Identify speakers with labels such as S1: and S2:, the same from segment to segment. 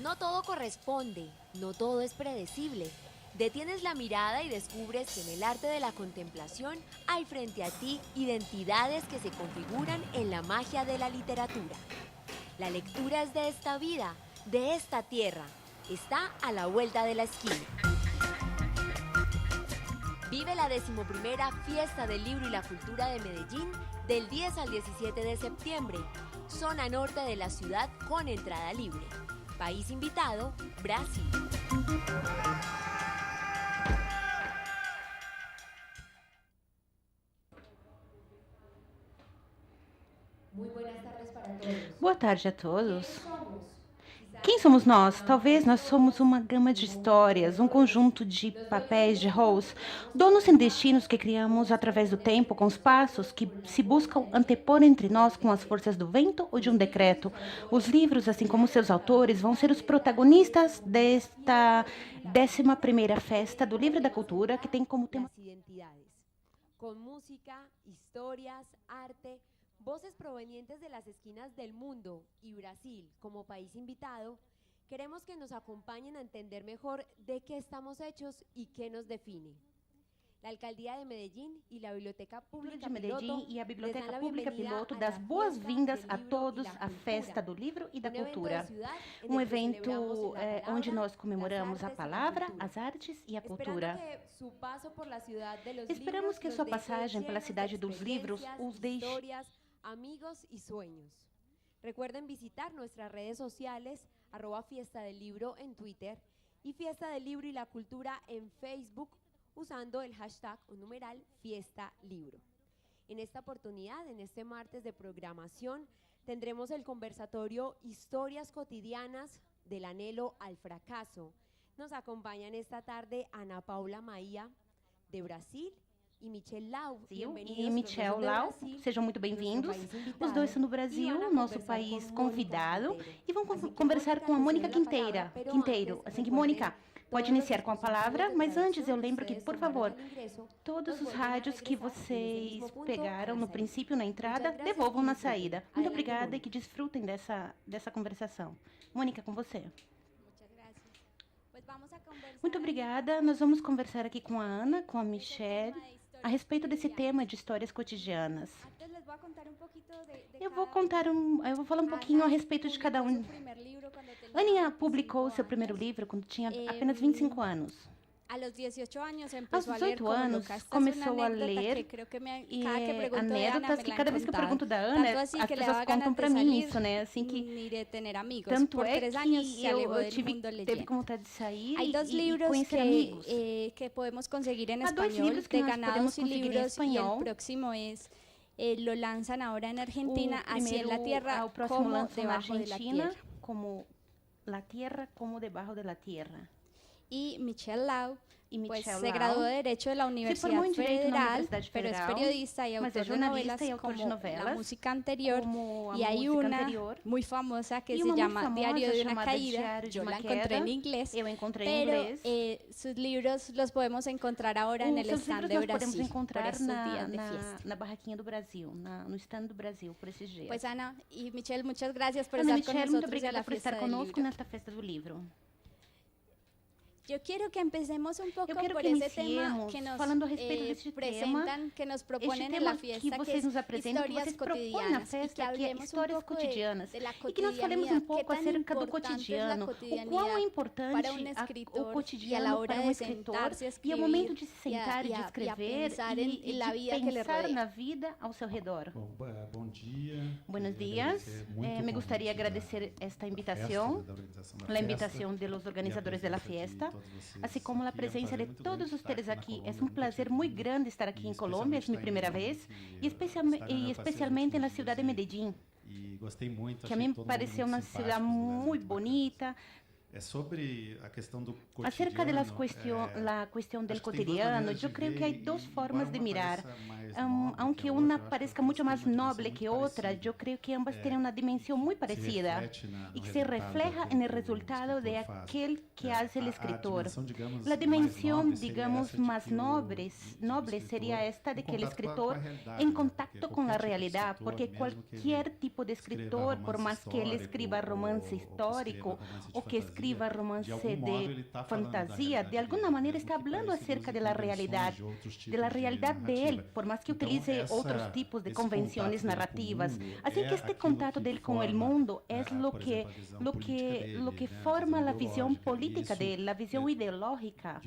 S1: No todo corresponde, no todo es predecible. Detienes la mirada y descubres que en el arte de la contemplación hay frente a ti identidades que se configuran en la magia de la literatura. La lectura es de esta vida, de esta tierra. Está a la vuelta de la esquina. Vive la 11ª Fiesta del Libro y la Cultura de Medellín del 10 al 17 de septiembre. Zona norte de la ciudad con entrada libre. País invitado, Brasil. Muy buenas tardes para todos.
S2: Boa tarde a todos.
S1: ¿Quiénes somos?
S2: Quem somos nós? Talvez nós somos uma gama de histórias, um conjunto de papéis, de roles, donos sem destinos que criamos através do tempo, com os passos que se buscam antepor entre nós com as forças do vento ou de um decreto. Os livros, assim como seus autores, vão ser os protagonistas desta 11ª Festa do Livro e da Cultura, que tem como tema
S1: Las identidades. Con música, historias, arte, voces provenientes de las esquinas del mundo y Brasil como país invitado, queremos que nos acompañen a entender mejor de qué estamos hechos y qué nos define. La Alcaldía de Medellín y la Biblioteca Pública
S2: de Medellín e a
S1: les dan
S2: Biblioteca
S1: la
S2: Pública
S1: bienvenida
S2: Piloto
S1: a
S2: das
S1: la
S2: boas-vindas
S1: Fiesta
S2: a
S1: del Libro
S2: todos
S1: y la
S2: à
S1: Cultura,
S2: Festa do Livro e da
S1: un evento de
S2: Cultura.
S1: ciudad en
S2: Um
S1: el que
S2: evento
S1: celebramos la palabra,
S2: onde nós
S1: las
S2: comemoramos a
S1: artes y la
S2: palavra,
S1: cultura.
S2: as artes e a
S1: Esperando
S2: cultura.
S1: que su paso por la ciudad de los
S2: Esperamos
S1: libros
S2: que
S1: los
S2: sua
S1: deje
S2: passagem pela
S1: llenos de
S2: cidade dos livros
S1: experiencias,
S2: os deixe.
S1: historias, amigos y sueños. Recuerden visitar nuestras redes sociales, @Fiesta del Libro en Twitter y Fiesta del Libro y la Cultura en Facebook, usando el hashtag o numeral Fiesta Libro. En esta oportunidad, en este martes de programación, tendremos el conversatorio Historias cotidianas del anhelo al fracaso. Nos acompañan esta tarde Ana Paula Maia, de Brasil, e Michel Lau.
S2: E Michel Lau, sejam muito bem-vindos. Os dois são do Brasil, nosso país convidado, e vão conversar com a Mônica Quinteiro. Assim que, Mônica, pode iniciar com a palavra, mas antes eu lembro que, por favor, todos os rádios que vocês pegaram no princípio, na entrada, devolvam na saída. Muito obrigada e que desfrutem dessa conversação. Mônica, com você. Muito obrigada. Nós vamos conversar aqui com a Ana, com a Michelle, a respeito desse tema de histórias cotidianas. Eu vou falar um pouquinho a respeito de cada um. Aninha publicou seu primeiro livro quando tinha apenas 25 anos. Aos 18 anos, começou a ler e anedotas que cada vez que eu pergunto da Ana, as pessoas contam para mim isso, né? Assim que tanto é que eu teve com vontade de sair e conhecer amigos. Há dois livros que nós podemos conseguir em espanhol.
S3: Lo lanzan ahora en Argentina, Así en la
S2: Tierra,
S3: como
S2: lançam na
S3: debajo de la
S2: Argentina,
S3: tierra.
S2: como La Tierra, como debajo de la Tierra.
S3: Y Michelle Lau, pues
S2: Michel
S3: se
S2: Lau
S3: graduó de Derecho de la Universidad
S2: en Direito na
S3: Federal,
S2: Universidade
S3: pero es
S2: Federal,
S3: periodista y
S2: mas é
S3: autor de
S2: jornalista
S3: novelas
S2: e autor de
S3: como
S2: novelas,
S3: La Música Anterior,
S2: como a
S3: y hay
S2: música
S3: una
S2: anterior,
S3: muy famosa que
S2: e
S3: se
S2: uma muito
S3: llama
S2: famosa
S3: Diario de una
S2: chamada
S3: Caída.
S2: Diário de
S3: Yo
S2: uma
S3: la encontré
S2: Queda.
S3: en inglés,
S2: Eu encontrei em
S3: pero
S2: inglês.
S3: sus libros los podemos encontrar ahora en el
S2: Seus
S3: stand
S2: livros
S3: de
S2: nós podemos
S3: Brasil, por
S2: encontrar
S3: estos días de fiesta.
S2: na barraquinha do Brasil, no stand do Brasil, por esses dias.
S3: Pues Ana y Michelle, muchas gracias por
S2: Ana
S3: estar con
S2: Michelle, muito
S3: nosotros en
S2: obrigada
S3: la
S2: por estar
S3: fiesta del
S2: conosco
S3: libro.
S2: nesta festa do livro.
S3: Yo quiero que empecemos un poco
S2: Eu quero
S3: por
S2: que
S3: ese tema
S2: iniciemos
S3: que nos
S2: falando a respeito deste
S3: presentan, que nos
S2: Este
S3: proponen en
S2: tema
S3: la
S2: que
S3: fiesta, que
S2: vocês
S3: es
S2: nos apresentam, que
S3: historias
S2: vocês propõem na
S3: cotidianas, y que
S2: festa, que é
S3: hablemos un
S2: histórias
S3: poco
S2: cotidianas.
S3: de la
S2: E que nós falemos um
S3: cotidianidad, qué
S2: pouco
S3: tan
S2: acerca do
S3: importante es la
S2: cotidiano, o quão é
S3: cotidianidad
S2: importante
S3: para un
S2: o
S3: escritor y a la
S2: cotidiano
S3: hora
S2: para
S3: de
S2: um escritor
S3: sentarse a
S2: e
S3: escribir
S2: ao momento de se
S3: y
S2: sentar e de
S3: a
S2: escrever
S3: pensar
S2: e
S3: en la
S2: de
S3: vida que le
S2: pensar
S3: rodea.
S2: na vida ao seu redor.
S4: Bom dia.
S2: Buenos
S4: Queria
S2: dias.
S4: agradecer muito
S2: Me
S4: o
S2: gostaria de
S4: convite
S2: agradecer esta
S4: da
S2: invitação,
S4: festa, da organização da
S2: a
S4: festa,
S2: invitação dos organizadores
S4: e a
S2: da
S4: presença de
S2: fiesta,
S4: todos vocês
S2: assim como a
S4: aqui. É um
S2: presença
S4: prazer
S2: de
S4: muito
S2: todos
S4: grande estar
S2: vocês
S4: na
S2: aqui. É
S4: Colômbia,
S2: um
S4: nunca
S2: prazer
S4: tive
S2: muito grande estar aqui em Colômbia, é minha primeira vez, e especialmente na cidade de Medellín,
S4: E gostei muito,
S2: que a mim me pareceu uma cidade muito bonita,
S4: sobre a questão do cotidiano.
S2: Acerca de la cuestión del cotidiano, yo creo que hay dos formas de mirar. Aunque una parezca mucho más noble que otra, yo creo que ambas tienen una dimensión muy parecida y que se refleja en el resultado de aquel que hace el escritor. La dimensión, digamos, más noble sería esta de que el escritor en contacto con la realidad, porque cualquier tipo de escritor, por más que él escriba romance histórico o que escriba romance de fantasía, de alguna manera está hablando acerca de la realidad de él, por más que utilice otros tipos de convenciones narrativas. Así que este contacto de él con el mundo es lo que forma la visión política de él, la visión ideológica.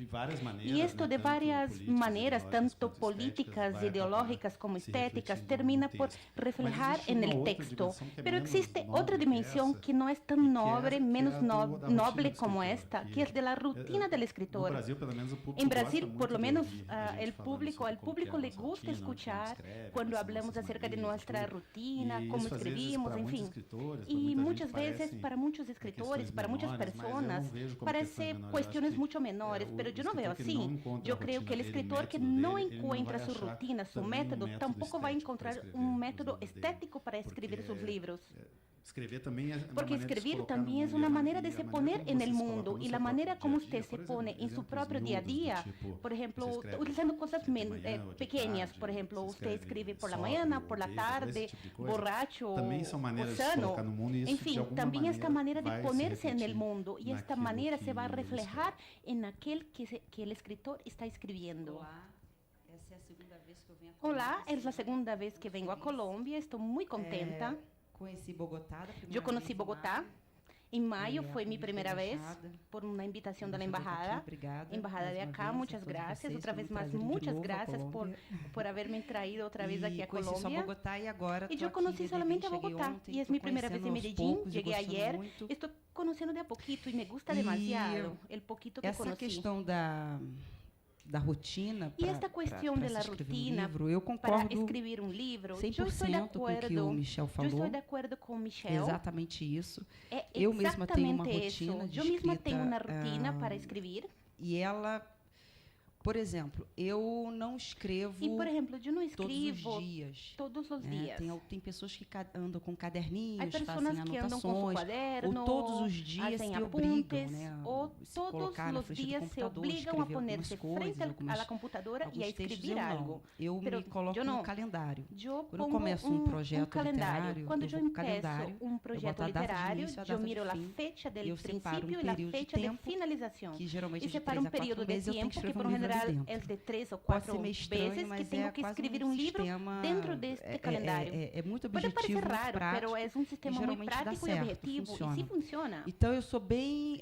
S2: Y esto de varias maneras, tanto políticas, ideológicas como estéticas, termina por reflejar en el texto. Pero existe otra dimensión que no es tan noble, menos noble como esta, que es de la rutina del escritor. En Brasil, por lo menos, al público le gusta escuchar cuando hablamos acerca de nuestra rutina, cómo escribimos, en fin. Y muchas veces, para muchos escritores, para muchas personas, parece cuestiones mucho menores, pero yo no veo así. Yo creo que el escritor que no encuentra su rutina, su método, tampoco va a encontrar un método estético para escribir sus libros. Porque escribir también es una manera de se poner en el mundo, y la manera como usted se pone en su propio día a día, por ejemplo, utilizando cosas pequeñas, por ejemplo, usted escribe por la mañana, por la tarde, borracho o sano, en fin, también esta manera de ponerse en el mundo, y esta manera se va a reflejar en aquel que el escritor está escribiendo. Hola, es la segunda vez que vengo a Colombia, estoy muy contenta. Yo conocí Bogotá. En mayo fue mi primera vez por una invitación de la embajada de acá. Muchas gracias. Otra vez más, muchas gracias por haberme traído otra vez aquí a Colombia. Y yo conocí solamente a Bogotá y es mi primera vez en Medellín. Llegué ayer. Estoy conociendo de a poquito y me gusta demasiado el poquito que conocí.
S5: Da rotina
S2: e esta questão da rotina para escrever um livro,
S5: 100% com o que o Michel falou.
S2: Eu estou de acordo com o Michel.
S5: Exatamente isso. Eu mesma tenho uma rotina de escrita.
S2: Eu mesma tenho uma rotina para escrever.
S5: E ela, por exemplo, eu não escrevo
S2: todos os dias.
S5: Tem pessoas que andam com caderninhos,
S2: fazem
S5: anotações, ou todos os dias se obrigam, né,
S2: ou todos os dias se obrigam a poner-se frente à computadora e a escrever algo.
S5: Eu me coloco no calendário. Quando eu começo um projeto literário,
S2: quando eu
S5: empiezo
S2: um projeto literário, eu miro a fecha do princípio e a fecha de finalização.
S5: Que geralmente
S2: e separo um período de tempo que, por general, é de 3 ou 4 meses que tenho que escrever um livro dentro deste calendário.
S5: É muito
S2: objetivo,
S5: pode parecer
S2: raro,
S5: prático,
S2: mas é sistema muito prático e objetivo, e sim funciona.
S5: Então, eu sou bem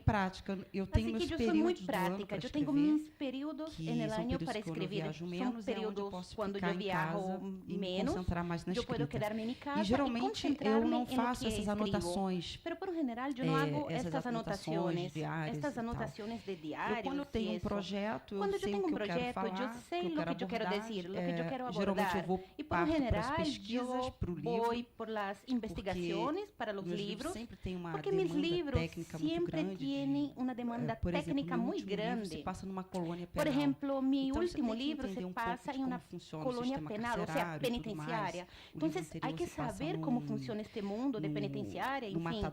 S5: prática. Eu tenho meus períodos do ano para escrever.
S2: Eu tenho meus períodos no ano para escrever. São períodos quando eu viajo menos, eu posso quedar-me em casa
S5: e geralmente eu não faço essas anotações.
S2: Mas, por general, eu não hago essas anotações diárias. Essas anotações de diários.
S5: Quando eu tenho um projeto,
S2: quando eu tenho um projeto, eu sei o que eu quero dizer, o que eu quero abordar.
S5: Geralmente eu vou
S2: e por general,
S5: pesquisas para o livro,
S2: vou por las investigações para os livros, porque meus livros sempre têm uma demanda técnica muito grande.
S5: Se passa numa colônia
S2: penal. Por exemplo, meu último livro se passa em uma colônia penal, ou seja, penitenciária. Então, há que saber como funciona este mundo de penitenciária, enfim.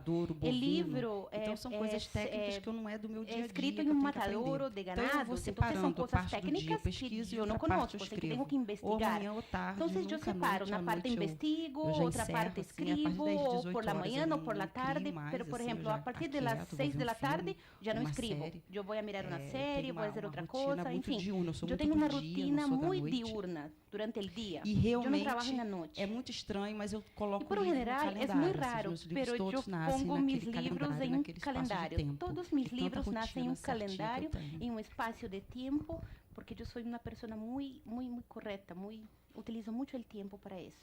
S2: O livro
S5: então são coisas técnicas que não é do meu dia a dia.
S2: Escrito em um matadouro de ganados, então são coisas técnicas que eu não conosco, que tenho que investigar. Então, eu separo, na parte investigo, outra parte escrevo, ou por la manhã ou por la tarde, mas, por exemplo, a partir das 6 da tarde, já não escrevo. Eu vou mirar uma série, vou fazer outra coisa, enfim. Eu tenho uma rotina muito diurna durante o dia.
S5: E realmente é muito estranho, mas eu coloco
S2: por general é muito raro, mas eu pongo meus livros em um calendário. Todos meus livros nascem em um calendário, em um espaço de tempo, porque eu sou uma pessoa muito correta, utilizo muito o tempo para isso.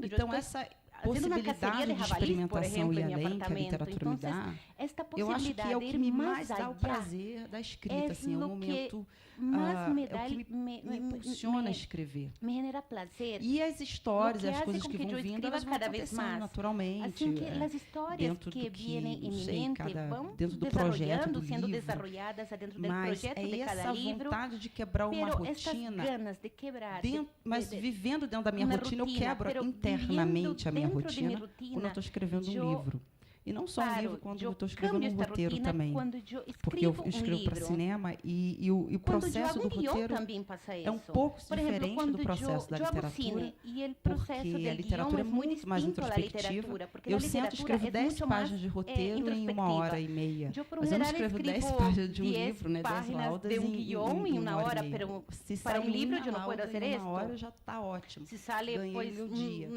S2: mundo.
S5: Então, essa possibilidade de experimentação e além que a literatura me dá, eu acho que é o que me mais dá o prazer da escrita, assim, é um momento, é o que me impulsiona a escrever.
S2: Me genera prazer.
S5: E as histórias, as coisas que vão vindo, elas vão acontecendo naturalmente, dentro do que, não sei, dentro do projeto do livro, mas é essa vontade de quebrar uma rotina, mas vivendo dentro da minha rotina, eu quebro internamente a minha rotina quando eu estou escrevendo um livro. E não só um livro, quando eu estou escrevendo um roteiro também. Porque eu escrevo para cinema e o processo do roteiro é um pouco diferente do processo da literatura, porque a literatura é muito mais introspectiva. Eu sento e escrevo 10 páginas de roteiro em 1h30, mas eu não escrevo 10 páginas de um livro, né, 10 laudas em 1h30. Se sai uma lauda em 1 hora, já está ótimo. Ganhei meu dia.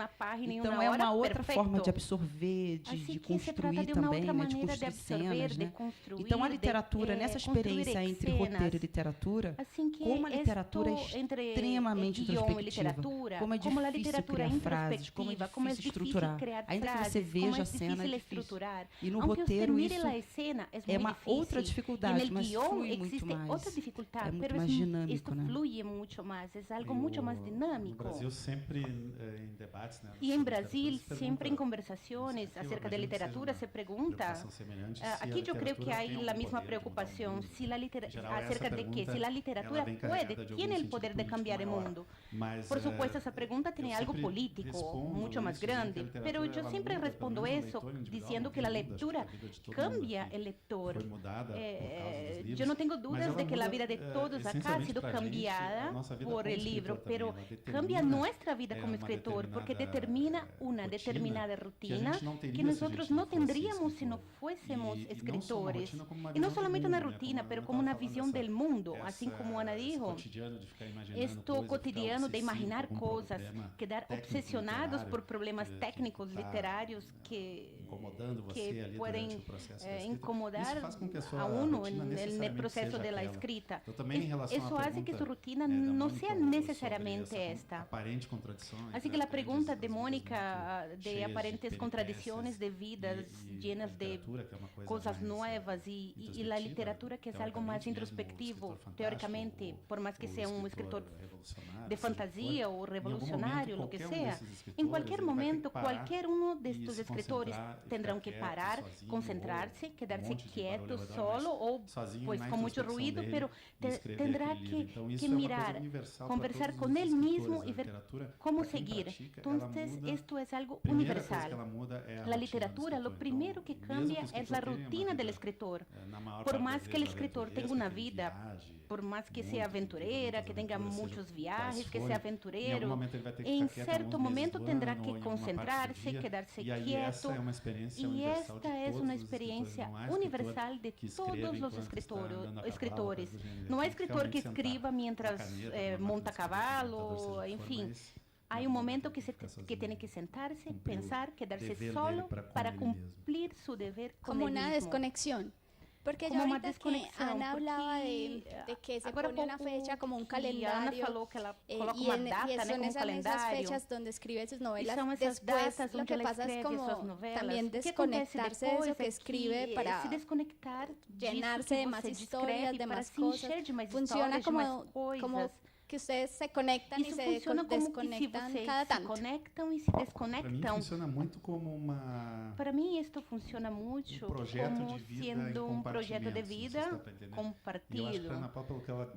S5: Então é uma outra forma de absorver, de construir também, né, de construir cenas, né? Então a literatura, nessa experiência entre roteiro e literatura, como a literatura é extremamente introspectiva, como é difícil criar frases, como é difícil estruturar, ainda que você veja a cena, é difícil. E no roteiro isso é uma outra dificuldade, mas flui muito mais. É muito mais dinâmico, né?
S4: No Brasil sempre em debates, né?
S2: E em Brasil sempre em conversações acerca da literatura se pergunta, aqui eu creio que há a mesma preocupação, acerca de que se a literatura pode, quem é o poder de cambiar o mundo? Por supuesto, essa pergunta tem algo político, muito mais grande, mas eu sempre respondo isso dizendo que a leitura cambia o leitor. Eu não tenho dúvidas de que a vida de todos acá ha sido cambiada por o livro, mas cambia nossa vida como escritor, porque determina uma determinada rotina que nós não tendríamos se não fôssemos escritores. E não somente uma rotina, mas como uma visão do mundo, assim como Ana disse, este cotidiano de imaginar coisas, quedar obsessionados por problemas técnicos, literários que podem incomodar a uno no processo da escrita. Isso faz que sua rotina não seja necessariamente esta. Assim que a pergunta de Mônica de aparentes contradições de vidas llenas de coisas novas e a literatura que é algo mais introspectivo, teoricamente, por mais que seja escritor de fantasia ou revolucionário, o que seja, em qualquer momento, qualquer destes escritores terão que parar, concentrar-se, quedar-se quieto, solo ou pois com muito ruído, mas terá que mirar, conversar com ele mesmo e ver como seguir. Então, isto é algo universal. A literatura, o primeiro que cambia é a rotina do escritor. Por mais que o escritor tenha uma vida, por mais que seja aventureira, que tenha muitos viajes, que seja aventureiro, em certo momento terá que concentrar-se, quedar-se quieto. E esta é uma experiência universal de todos os escritores. Não há escritor que escreva mientras monta a cavalo, enfim. Há momento que tem que sentar-se, pensar, quedar-se solo para cumprir seu dever
S3: como uma desconexión. Porque
S2: como
S3: ya ahorita que Ana hablaba de que se pone una fecha como un calendario,
S2: falou que ela coloca uma data,
S3: y son esas fechas donde escribe sus novelas. Después lo que pasa es como también desconectarse de eso que escribe para
S2: se desconectar,
S3: llenarse de más historias, de más cosas. Funciona como que ustedes se conectan y se desconectan cada tanto.
S2: Se conectam e se desconectam.
S4: Para mim funciona muito como uma...
S2: Para mim isto funciona muito como sendo projeto de vida compartido.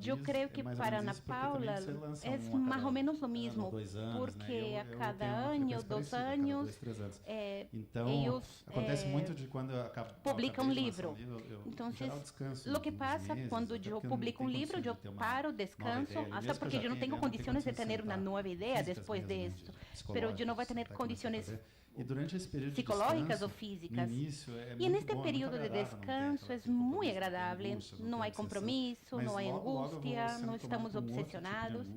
S2: Eu creio que para Ana Paula é mais ou menos o mesmo, porque a cada ano, 2 anos, eles publicam um livro. Então, o que passa quando eu publico um livro, eu paro, descanso, até porque eu não tenho condições de ter uma nova ideia depois disso, mas eu não vou ter condições psicológicas ou físicas. E neste período de descanso é muito agradável, não há compromisso, não há angústia, não estamos obsessionados,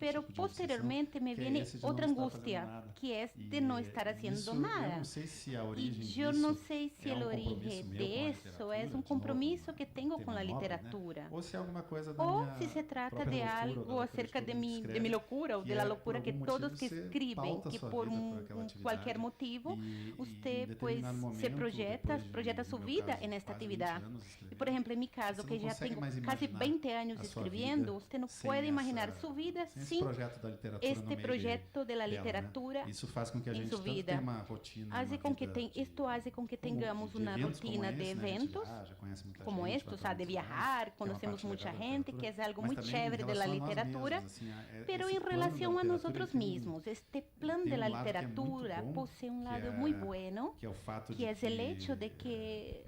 S2: mas posteriormente me vem outra angústia, que é de não estar fazendo nada. E eu não sei se a origem disso é compromisso que tenho com a literatura, ou se se trata de algo acerca de minha loucura, ou da loucura que todos que escrevem, que por qualquer motivo objetivo, você pues se projeta sua vida nesta atividade. E, por exemplo, em meu caso, que já tenho quase 20 anos escrevendo, você não pode imaginar sua vida sem este projeto da literatura
S4: Isso faz com que a gente
S2: tenha
S4: uma rotina.
S2: Isto faz com que tenhamos uma rotina de eventos como estes, de viajar, conhecemos muita gente, que é algo muito chévere da literatura, mas em relação a nós mesmos, este plano da literatura possui lado muito bueno, que é o hecho de que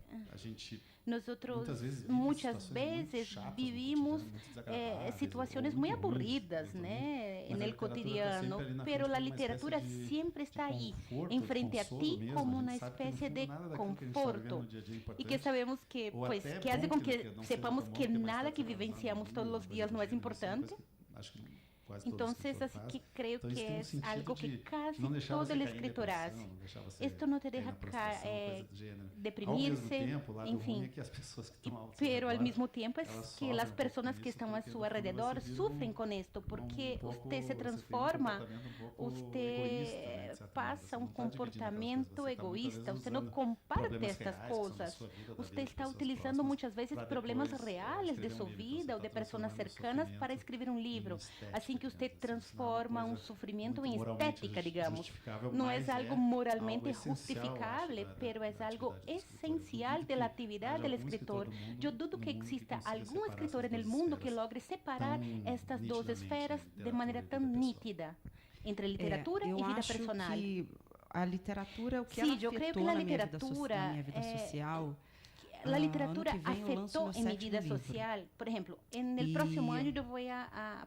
S2: nós muitas vezes vivimos situações muito aburridas, né, no cotidiano, mas a literatura sempre está aí, em frente a ti, como uma espécie de conforto, e que sabemos que, pues, que faz com que sepamos que nada que vivenciamos todos os dias não é importante. Então, assim que creio que é algo que quase todo o escritor faz. Isto não te deixa deprimir-se, enfim. Pero ao mesmo tempo, é que as pessoas que estão a seu redor sofrem com isto, porque você se transforma, você passa comportamento egoísta, você não comparte estas coisas. Você está utilizando muitas vezes problemas reais de sua vida ou de pessoas cercanas para escrever livro. Assim que você transforma sofrimento em estética, digamos. Não é algo moralmente justificável, mas é algo essencial da atividade do escritor. Eu dudo que exista algum escritor no mundo que logre separar estas duas esferas de maneira tão nítida entre literatura e vida personal.
S5: A literatura é o que ela afetou na minha vida social.
S2: A literatura afetou em minha vida social. Por exemplo, no próximo ano eu vou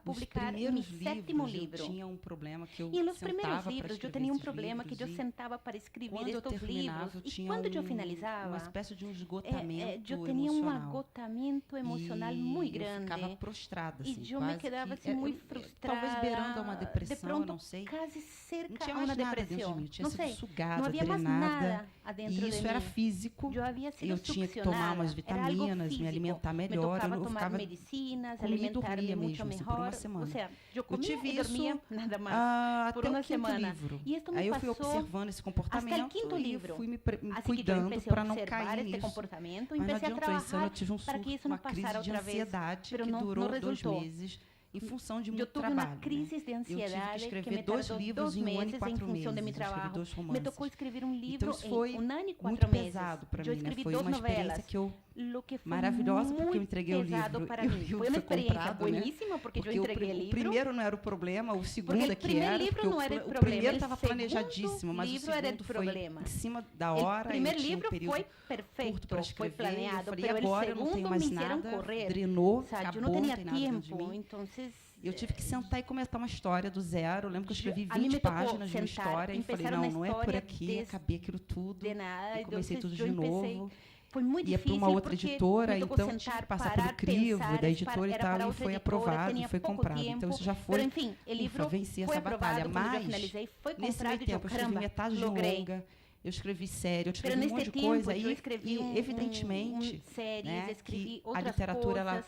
S2: publicar meu 7º livro.
S5: Eu tinha problema que eu
S2: e nos primeiros livros eu tinha problema que eu sentava para escrever estes livros. E quando eu finalizava,
S5: uma espécie de esgotamento
S2: eu tinha esgotamento emocional muito grande.
S5: Eu ficava prostrada, assim,
S2: e eu me quedava assim, muito frustrada.
S5: Talvez beirando a uma depressão,
S2: de pronto,
S5: não sei.
S2: quase cerca
S5: a
S2: uma depressão.
S5: De mim, tinha sido sugada,
S2: não havia
S5: drenada,
S2: mais nada adentro de mim.
S5: E isso era físico.
S2: Eu
S5: tinha que tomar umas vitaminas, me alimentar melhor.
S2: Eu tomava medicinas, alimentar-me muito melhor.
S5: Por uma semana.
S2: Ou seja, eu comia e dormia nada mais por uma semana.
S5: E
S2: isto me
S5: aí eu fui observando esse comportamento.
S2: Até o 5º livro.
S5: Fui me cuidando para não cair
S2: este
S5: nisso.
S2: comportamento.
S5: Mas não
S2: a
S5: adiantou, esse ano eu tive
S2: para que isso não
S5: crise de ansiedade que durou 2 meses. Em função de muito trabalho.
S2: Eu tive uma crise de ansiedade
S5: que me tardou 2 meses em função de meu trabalho.
S2: Me tocou escrever livro
S5: então,
S2: em 1 ano e 4
S5: muito
S2: meses.
S5: Pesado para
S2: eu
S5: mim,
S2: escrevi
S5: foi
S2: 2
S5: uma
S2: novelas.
S5: Que eu maravilhosa porque eu entreguei o livro.
S2: Para mim. Foi uma experiência boníssima porque eu entreguei o livro.
S5: O primeiro não era o problema, o segundo é que era.
S2: Livro não era o problema.
S5: O primeiro estava planejadíssimo, mas
S2: livro
S5: o
S2: era
S5: segundo
S2: foi
S5: em cima da hora.
S2: O primeiro livro foi perfeito, foi planeado, mas o segundo me fizeram correr.
S5: Drenou,
S2: eu não tinha tempo, então
S5: eu tive que sentar e começar uma história do zero. Eu lembro que eu escrevi 20 páginas de uma história e falei, não é por aqui, acabei aquilo tudo. E comecei tudo de novo.
S2: Foi muito
S5: ia
S2: difícil.
S5: Ia para uma outra editora, então tive que passar pelo crivo da editora e tal, e foi aprovado, e foi comprado. Então isso já foi,
S2: enfim, o livro
S5: venci essa batalha. Mas, nesse meio tempo, eu escrevi metade de longa, eu escrevi série, eu escrevi um monte de coisa, e evidentemente, que a literatura,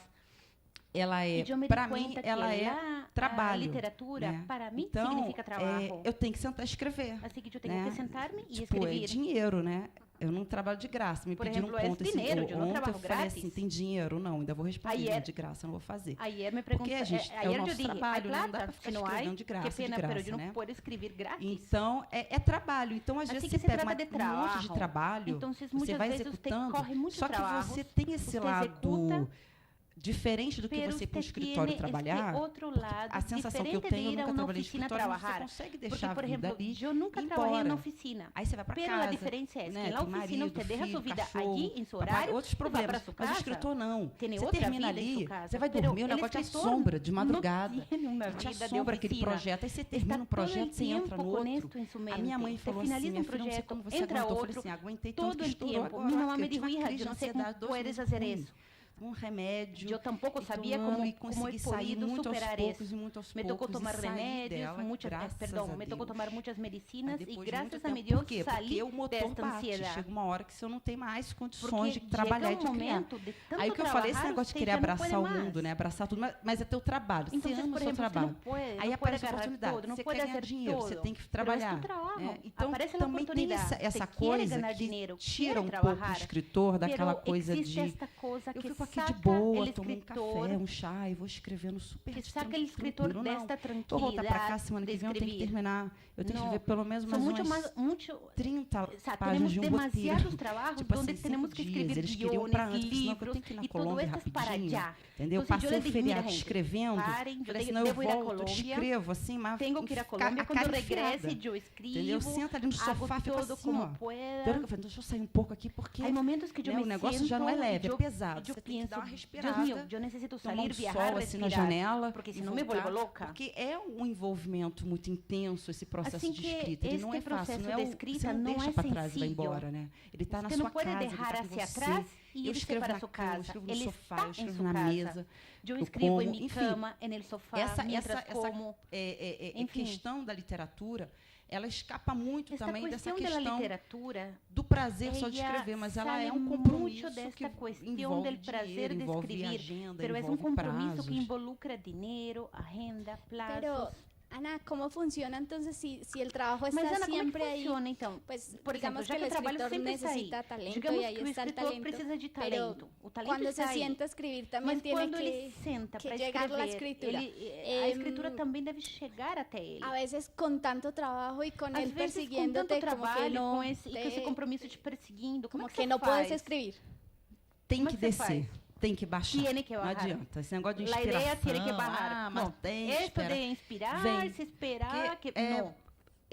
S5: ela é, para mim, ela é trabalho.
S2: A literatura,
S5: né?
S2: para mim,
S5: então,
S2: significa trabalho.
S5: Eu tenho que sentar e escrever.
S2: Assim que eu tenho que sentar-me e
S5: tipo,
S2: escrever.
S5: É dinheiro, né? Eu não trabalho de graça. Me pediram um ponto assim,
S2: dinheiro, eu não trabalho
S5: eu falei assim, tem dinheiro? Não, ainda vou responder. De graça, eu não vou fazer.
S2: Ayer me perguntou,
S5: porque, gente, é o nosso trabalho, não dá para ficar escrevendo de graça,
S2: que pena,
S5: de graça,
S2: eu
S5: né?
S2: não posso escrever grátis.
S5: Então, é trabalho. Então, às vezes, você pega um monte de trabalho,
S2: então,
S5: você vai executando, só que você tem esse lado... Diferente do que você ir para o escritório trabalhar, a sensação que eu tenho, eu nunca trabalhei em escritório, você consegue deixar
S2: porque, por exemplo,
S5: ali
S2: eu nunca trabalhei na oficina.
S5: Aí você vai para casa,
S2: a diferença é que na oficina você deixa sua vida allí, em seu horário,
S5: outros problemas. Mas o escritor não. Você termina ali, você vai
S2: dormir,
S5: o negócio te assombra de madrugada. Te assombra aquele projeto. Aí você termina um projeto, você entra no outro. A minha mãe falou assim, minha filha, não sei como você aguentou. Eu falei assim, aguentei tanto que estourou agora,
S2: minha mamãe me dijo, hija, eu não sei como puedes fazer isso.
S5: remédio.
S2: Eu tampouco sabia como é sair muito aos poucos e muito aos poucos. Me tocou tomar remédios, me tocou tomar muitas medicinas e graças a Deus saí desta ansiedade.
S5: Chega uma hora que você não tem mais condições de trabalhar e de criar. Aí o que eu falei, esse negócio de querer abraçar o mundo, né? Abraçar tudo, mas é teu trabalho. Você ama o seu trabalho. Aí aparece a oportunidade. Você quer ganhar dinheiro, você tem que trabalhar. Então também tem essa coisa que tira um pouco o escritor daquela coisa de eu fico aqui de boa, tomo um café, um chá e vou escrevendo super
S2: que saca o escritor desta tranquilidade. Vou voltar para cá semana que vem, eu tenho que terminar. Eu tenho que ver pelo menos umas 30 páginas de um roteiro. Tipo assim, temos que escrever
S5: eles queriam para antes, senão eu tenho que ir na Colômbia rapidinho. Entendeu? Passei o feriado escrevendo. Falei assim, não, eu volto, escrevo assim, mas
S2: tenho que ir à Colômbia, quando eu regresse, eu escrevo.
S5: Entendeu? Senta ali no sofá, fica assim, ó. Deixa eu sair um pouco aqui, porque o negócio já não é leve, é pesado. Você tem que dar uma respirada.
S2: Deus mío, eu necessito sair, viajar,
S5: assim na janela,
S2: porque senão me volvo louca.
S5: Porque é um envolvimento muito intenso esse processo de escrita. Ele não é fácil, não é
S2: você
S5: não deixa para trás e vai embora, né? Ele está na sua casa, ele está com você. Eu escrevo na cama, eu escrevo no sofá, eu escrevo na mesa.
S2: Eu escrevo em minha cama, no sofá,
S5: essa questão da literatura, ela escapa muito também dessa questão do prazer só de escrever, mas ela é um compromisso que envolve dinheiro, envolve agenda,
S2: pero
S5: envolve
S2: um compromisso
S5: prazos.
S2: que involucra dinheiro, agenda, plazos.
S3: Ana, ¿cómo funciona entonces si el trabajo está
S2: Ana,
S3: siempre
S2: ahí?
S3: Então? Pues
S2: por
S3: digamos
S2: exemplo,
S3: que el escritor necesita talento
S2: digamos
S3: y ahí está el talento,
S2: precisa de talento. O talento
S3: cuando se sienta a escribir también tiene que llegar la escritura.
S2: A escritura também deve chegar até ele.
S3: A veces con tanto trabajo y con él persiguiéndote,
S2: como
S3: que no,
S2: com esse compromisso te perseguindo,
S3: como que no puedes escribir.
S5: Tem que descer. Tem que baixar. Não adianta. Esse negócio de inspiração.
S2: A ideia tem que baixar.
S5: Mas tem que esperar.
S2: De inspirar, se esperar.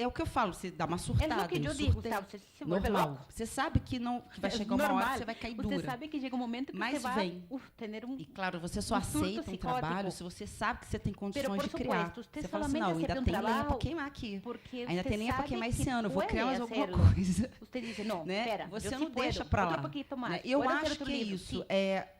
S5: É o que eu falo, você dá uma surtada.
S2: É o que eu digo, você se volve louco.
S5: Você sabe que vai chegar uma hora que você vai cair dura.
S2: Você sabe que chega um momento que
S5: você
S2: vai
S5: ter E claro, você só aceita um trabalho se você sabe que você tem condições de criar. Você fala assim, não, ainda tem lenha para queimar aqui. Ainda tem lenha para queimar esse ano, eu vou criar mais alguma coisa.
S2: Você diz, não, espera,
S5: você não deixa para lá. Eu acho que é isso.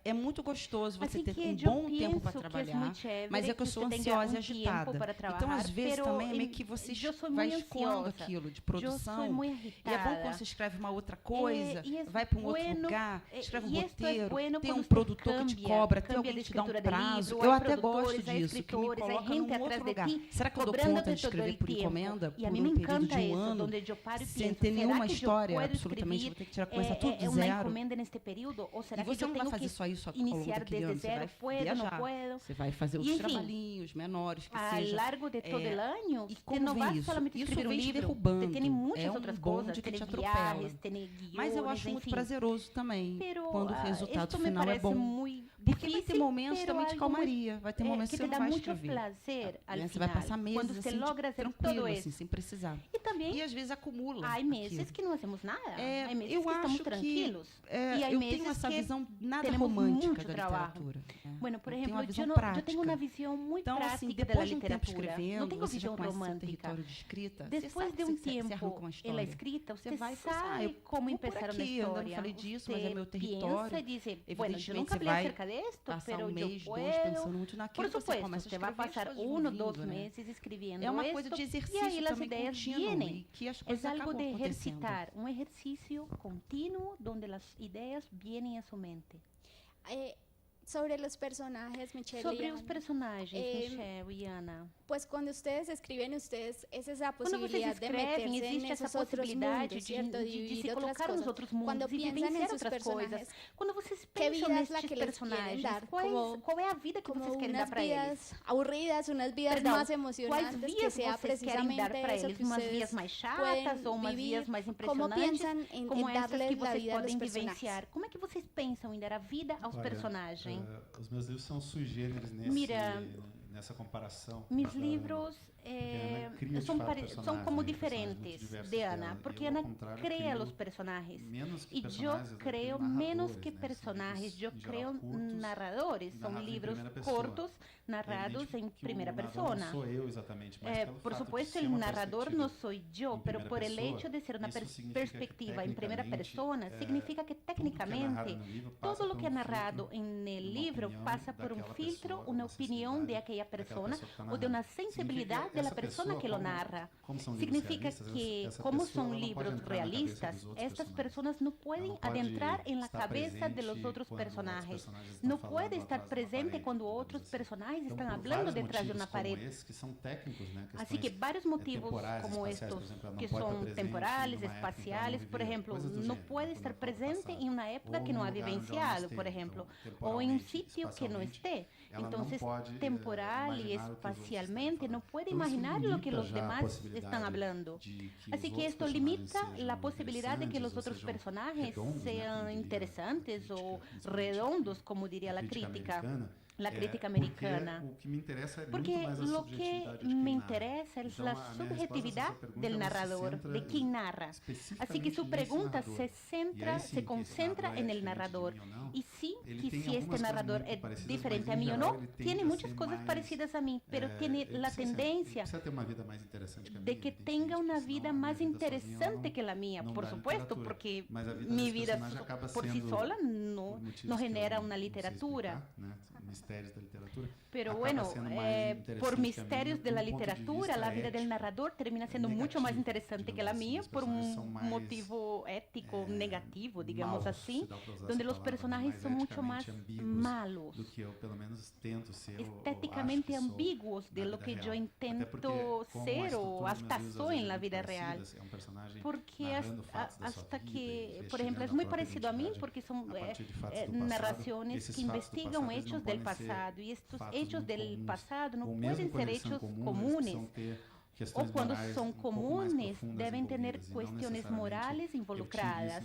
S5: É muito gostoso você ter um bom tempo para trabalhar, mas é que eu sou ansiosa e agitada. Então, às vezes, também é meio que você vai escoando aquilo de produção. E é bom quando você escreve uma outra coisa, vai para um outro lugar, escreve um roteiro, tem um produtor que te cobra, tem alguém que te dá um prazo. Eu até gosto disso, que me coloca num outro lugar. Será que eu dou conta de escrever por encomenda por um período de um ano, sem ter nenhuma história, absolutamente, vou ter que começar tudo do zero? E você não vai fazer só isso ao longo daquele ano, você vai viajar, você vai fazer outros trabalhinhos menores, que seja.
S2: Ao largo de todo o ano,
S5: e como vem isso? Isso vem te derrubando.
S2: Tem muitas outras coisas,
S5: que te atropela. Mas eu acho muito prazeroso também, quando o resultado final é bom. Porque vai ter momentos também de calmaria, vai ter momentos que você não vai escrever. Você vai passar meses assim, tranquilo, assim, sem precisar. E às vezes acumula.
S2: Há meses que não fazemos nada. Há meses
S5: eu
S2: que estamos tranquilos.
S5: Eu tenho essa visão nada romântica da literatura.
S2: Bueno, por exemplo, eu tenho uma visão muito prática da literatura. Não tenho visão romântica. Depois de um tempo ela escrita, você vai sabe como começar uma história.
S5: Eu não falei disso, mas é meu território.
S2: Eu nunca falei acerca disto,
S5: passar um mês, dois, pensando muito naquilo.
S2: Por supuesto, você vai passar 1 ou 2 meses escrevendo.
S5: É uma coisa de exercício
S2: e aí as ideias vêm.
S5: É
S2: algo de exercitar, um exercício contínuo onde as ideias vêm à sua mente.
S3: Sobre los personajes, Michelle
S2: Sobre os personagens, Michelle e Ana.
S3: Pues cuando ustedes escriben, ustedes es esa posibilidad de meterse en esos otros mundos, ¿cierto? De vivir otras cosas. Cuando piensan en sus personajes,
S2: quando vocês
S3: ¿qué vida
S2: pensam
S3: es la que les quieren dar?
S2: Qual é a vida que vocês querem dar para eles?
S3: Unas vidas aburridas, unas vidas más emocionantes, que sea precisamente eso que
S2: umas vidas mais chatas ou umas vidas mais impressionantes, como essas que vocês podem vivenciar. Como é que vocês pensam em dar a vida aos personagens?
S4: Os meus livros são sui generis nessa comparação.
S2: Meus livros são como diferentes de Ana, porque Ana cria os personagens e eu creio menos que personagens, eu creio narradores, são livros curtos narrados em primeira pessoa.
S4: Não sou eu exatamente,
S2: por supuesto, o narrador não sou eu, mas por el hecho de ser uma perspectiva em primeira pessoa, significa que tecnicamente todo o que é narrado em livro passa por um filtro, uma opinião de aquela pessoa ou de uma sensibilidade da pessoa que lo narra. Significa que, como são livros realistas, estas pessoas não podem adentrar em la cabeça de los outros personagens. Não pode estar presente quando outros personagens estão falando detrás de uma parede. Assim que vários motivos como estes, que são temporais, espaciais, por exemplo, não pode estar presente em uma época que não ha vivenciado, por exemplo, ou em um sítio que não esteja. Então, temporal e espacialmente, não pode imaginar o que os demais estão falando. Assim que isto limita a possibilidade de que os outros personagens sejam interessantes ou redondos, como diria a crítica. La crítica americana. Porque o que me interessa é a subjetividade do narrador, de quem narra. Assim que sua pergunta se concentra no narrador. E sim, que se este narrador é diferente a mim ou não, tem muitas coisas parecidas a mim, mas tem a tendência de que tenha uma vida mais interessante que a minha, por supuesto, porque minha vida por si sola não genera uma literatura.
S4: Mistérios da literatura.
S2: Pero bueno, por mistérios da literatura, a vida do narrador termina sendo muito mais interessante que a minha, por motivo ético negativo, digamos assim, onde os personagens são muito mais malos,
S4: do que eu, pelo menos, tento ser,
S2: esteticamente ambíguos de lo que eu intento ser ou hasta sou na vida real. Porque hasta que, por exemplo, é muito parecido a mim, porque são narrações que investigam hechos do passado, e estes hechos do passado não podem ser hechos comunes, ou quando são comunes, devem ter questões morais involucradas.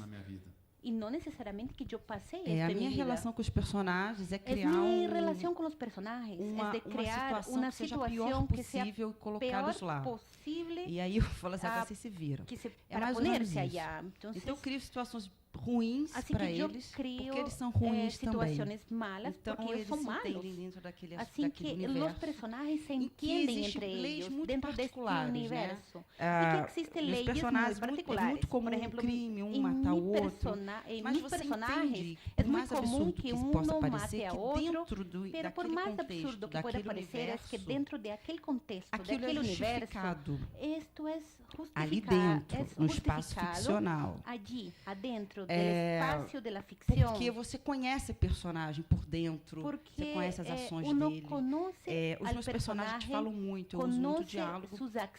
S2: E não necessariamente que eu passei isso
S5: a minha relação com os personagens é criar
S2: minha relação com os personagens é de criar uma situação que seja pior possível.
S5: E aí eu falo assim, vocês se viram.
S2: Para poner-se allá.
S5: Então eu crio situações ruins para eles, porque eles são ruins
S2: situações
S5: também.
S2: malas,
S5: então,
S2: porque eles são malos.
S5: Dentro daquele,
S2: assim que
S5: universo.
S2: Os personagens se entendem entre eles dentro deste universo.
S5: Né?
S2: E que existem leis
S5: muito particulares. É muito comum, por exemplo, crime, um matar o outro.
S2: Mas meus personagens, é muito comum que não mate a outro, mas por mais absurdo que pode parecer, é que dentro daquele contexto, daquele universo, isto é justificado.
S5: Ali dentro, no espaço ficcional.
S2: Allí, adentro do espaço da ficção.
S5: Porque você conhece o personagem por dentro, você conhece as ações dele. Os meus personagens falam muito, eu uso muito diálogo,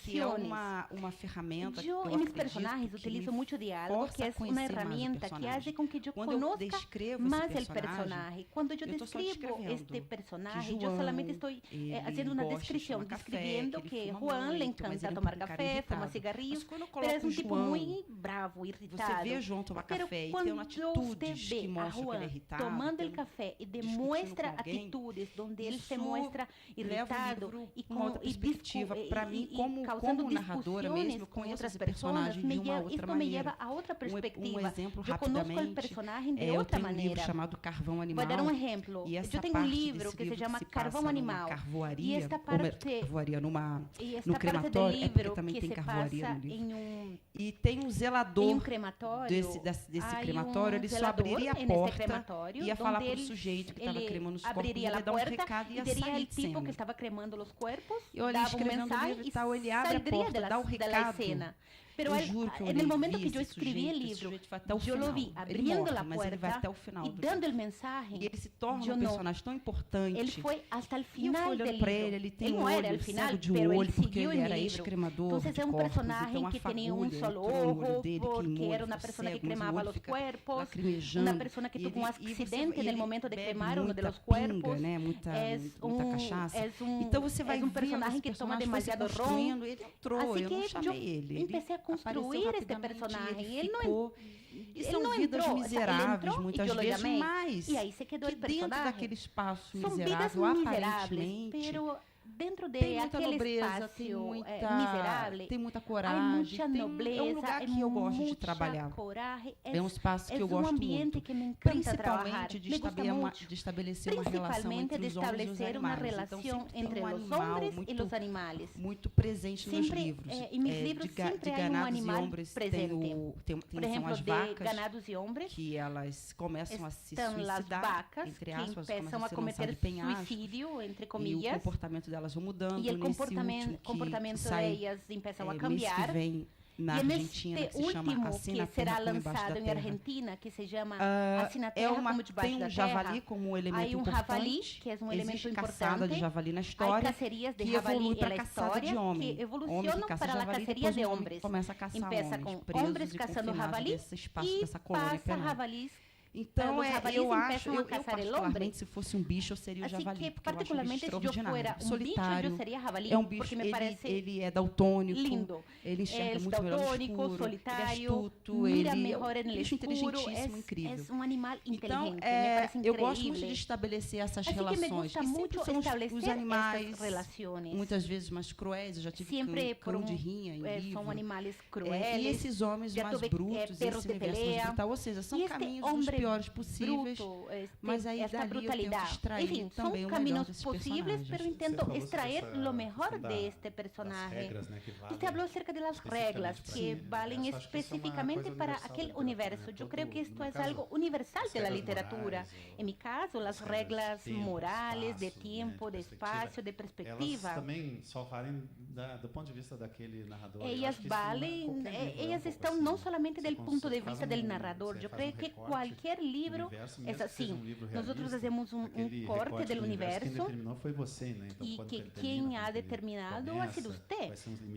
S5: que é uma ferramenta que eu
S2: meus personagens utilizam muito diálogo, que é uma ferramenta que faz com que eu conozca mais o personagem. Quando eu descrevo este personagem, eu solamente estou fazendo uma descrição, descrevendo que Juan le encanta tomar café, fuma cigarrillos, mas é um tipo muito bravo, irritado.
S5: Você vê João tomar café e tem atitudes que mostram que ele é irritado.
S2: Tomando o café e demonstra atitudes onde ele se mostra irritado
S5: e com outra perspectiva. Para mim, como narradora mesmo, eu conheço esse personagem de uma outra maneira.
S2: Me leva a outra perspectiva.
S5: Um exemplo
S2: eu
S5: rapidamente.
S2: Conosco o personagem de outra maneira.
S5: Eu tenho um livro chamado Carvão Animal.
S2: Vou dar um exemplo. Eu tenho um livro que se chama Carvão Animal.
S5: Carvoaria,
S2: e esta parte
S5: carvoaria no
S2: crematório,
S5: livro também tem carvoaria no livro. E tem um zelador desse crematório, ele só abriria a porta e ia falar para o sujeito que estava cremando os corpos, ele ia dar um recado e ia sair de cena.
S2: Tipo que estava cremando os corpos,
S5: dava uma mensagem e tal, ele abre a porta, dá o recado.
S2: Pero no momento que eu escrevi o livro, eu lo vi abrindo a porta e dando o mensagem.
S5: E ele se torna um personagem tão importante.
S2: Ele foi até o final do livro.
S5: Para ele tem um
S2: olho
S5: cego de olho, porque ele era ex-cremador de corpos.
S2: Então, é um personagem que tinha um solo olho, porque era uma pessoa que cremava os corpos, uma pessoa que teve um acidente no momento de cremar um dos corpos.
S5: Muita cachaça. Então você vai
S2: um personagem que toma demasiado rom.
S5: Ele entrou, eu não chamei ele.
S2: Construir este personagem. Ele não
S5: e são vidas miseráveis, muitas vezes, mas
S2: e aí se quedou
S5: que
S2: o personagem.
S5: Dentro daquele espaço miserável, aparentemente,
S2: dentro de aquele
S5: nobreza,
S2: espaço miserável,
S5: tem muita coragem,
S2: é um lugar
S5: que eu gosto de trabalhar. É um espaço que eu gosto muito, principalmente de estabelecer uma relação entre os homens e os animais. Então, sempre tem um animal muito presente nos livros.
S2: Em meus livros sempre há um animal presente. Por exemplo,
S5: as vacas,
S2: ganados e hombres,
S5: que elas começam a se
S2: suicidar,
S5: vacas, entre aspas,
S2: que começam a cometer suicídio, entre comillas,
S5: e o comportamento delas vai mudando.
S2: E o comportamento delas começam a cambiar.
S5: Na Argentina, que se chama Assim na Terra como Embaixo da Terra.
S2: Argentina, que se chama Assim na Terra como Debaixo da Terra.
S5: Tem um javali como um elemento importante.
S2: Javali, que é um elemento importante.
S5: Caçada de javali na história.
S2: Caçarias de javali na história, que evolucionam para a caceria de homens.
S5: Começa a caçar
S2: Empieza com homens caçando javali
S5: e passa
S2: javalis.
S5: Então, eu acho, eu particularmente, se fosse um bicho, eu seria o javali.
S2: Que, particularmente, se eu fosse
S5: solitário,
S2: eu seria javali.
S5: É um bicho, porque me parece
S2: ele
S5: é daltônico.
S2: Lindo.
S5: Ele enxerga muito melhor no escuro.
S2: Solitário,
S5: ele é astuto,
S2: mira melhor no
S5: bicho
S2: escuro,
S5: inteligentíssimo, incrível.
S2: É um animal inteligente,
S5: me parece incrível. Eu gosto muito de estabelecer essas relações.
S2: Que me gusta muito estabelecer
S5: os animais,
S2: relações.
S5: Muitas vezes mais cruéis, eu já tive cão de rinha em livro.
S2: São animais cruéis.
S5: E esses homens mais brutos, esse universo mais brutal. Ou seja, são caminhos os piores possíveis. Mas aí
S2: esta brutalidade.
S5: Enfim,
S2: são caminhos possíveis, mas eu tento extrair o melhor deste personagem. Você falou acerca das regras que valem especificamente para aquele universo. Eu creio que isto é algo universal da literatura. Em meu caso, as regras morais, de tempo, de espaço, de perspectiva.
S4: Elas também só valem do ponto de vista daquele narrador.
S2: Elas estão não somente do ponto de vista do narrador. Eu creio que qualquer livro é assim. Nós fazemos um corte do universo.
S4: Quem determinou foi você, né? Então,
S2: e que quem ha determinado ha sido você.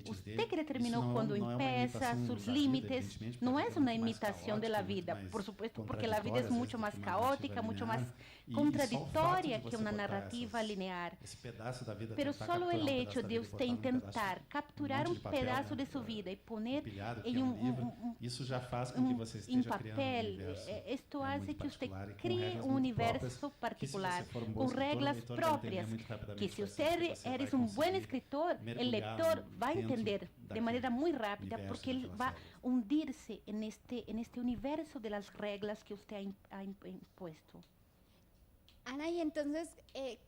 S2: Você que determinou quando empieza, seus limites. Não é uma imitação da vida, por supuesto, porque a vida é muito mais caótica, muito mais contraditória que uma narrativa linear. Mas só o hecho de você tentar capturar um pedaço de sua vida e pôr em
S4: isso já faz com que você esteja
S2: papel, isto faz que você crie um universo particular com regras próprias, que se você é um bom escritor, o leitor vai entender de maneira muito rápida, porque ele vai hundir-se neste universo das regras que você ha imposto.
S3: Ana, y entonces,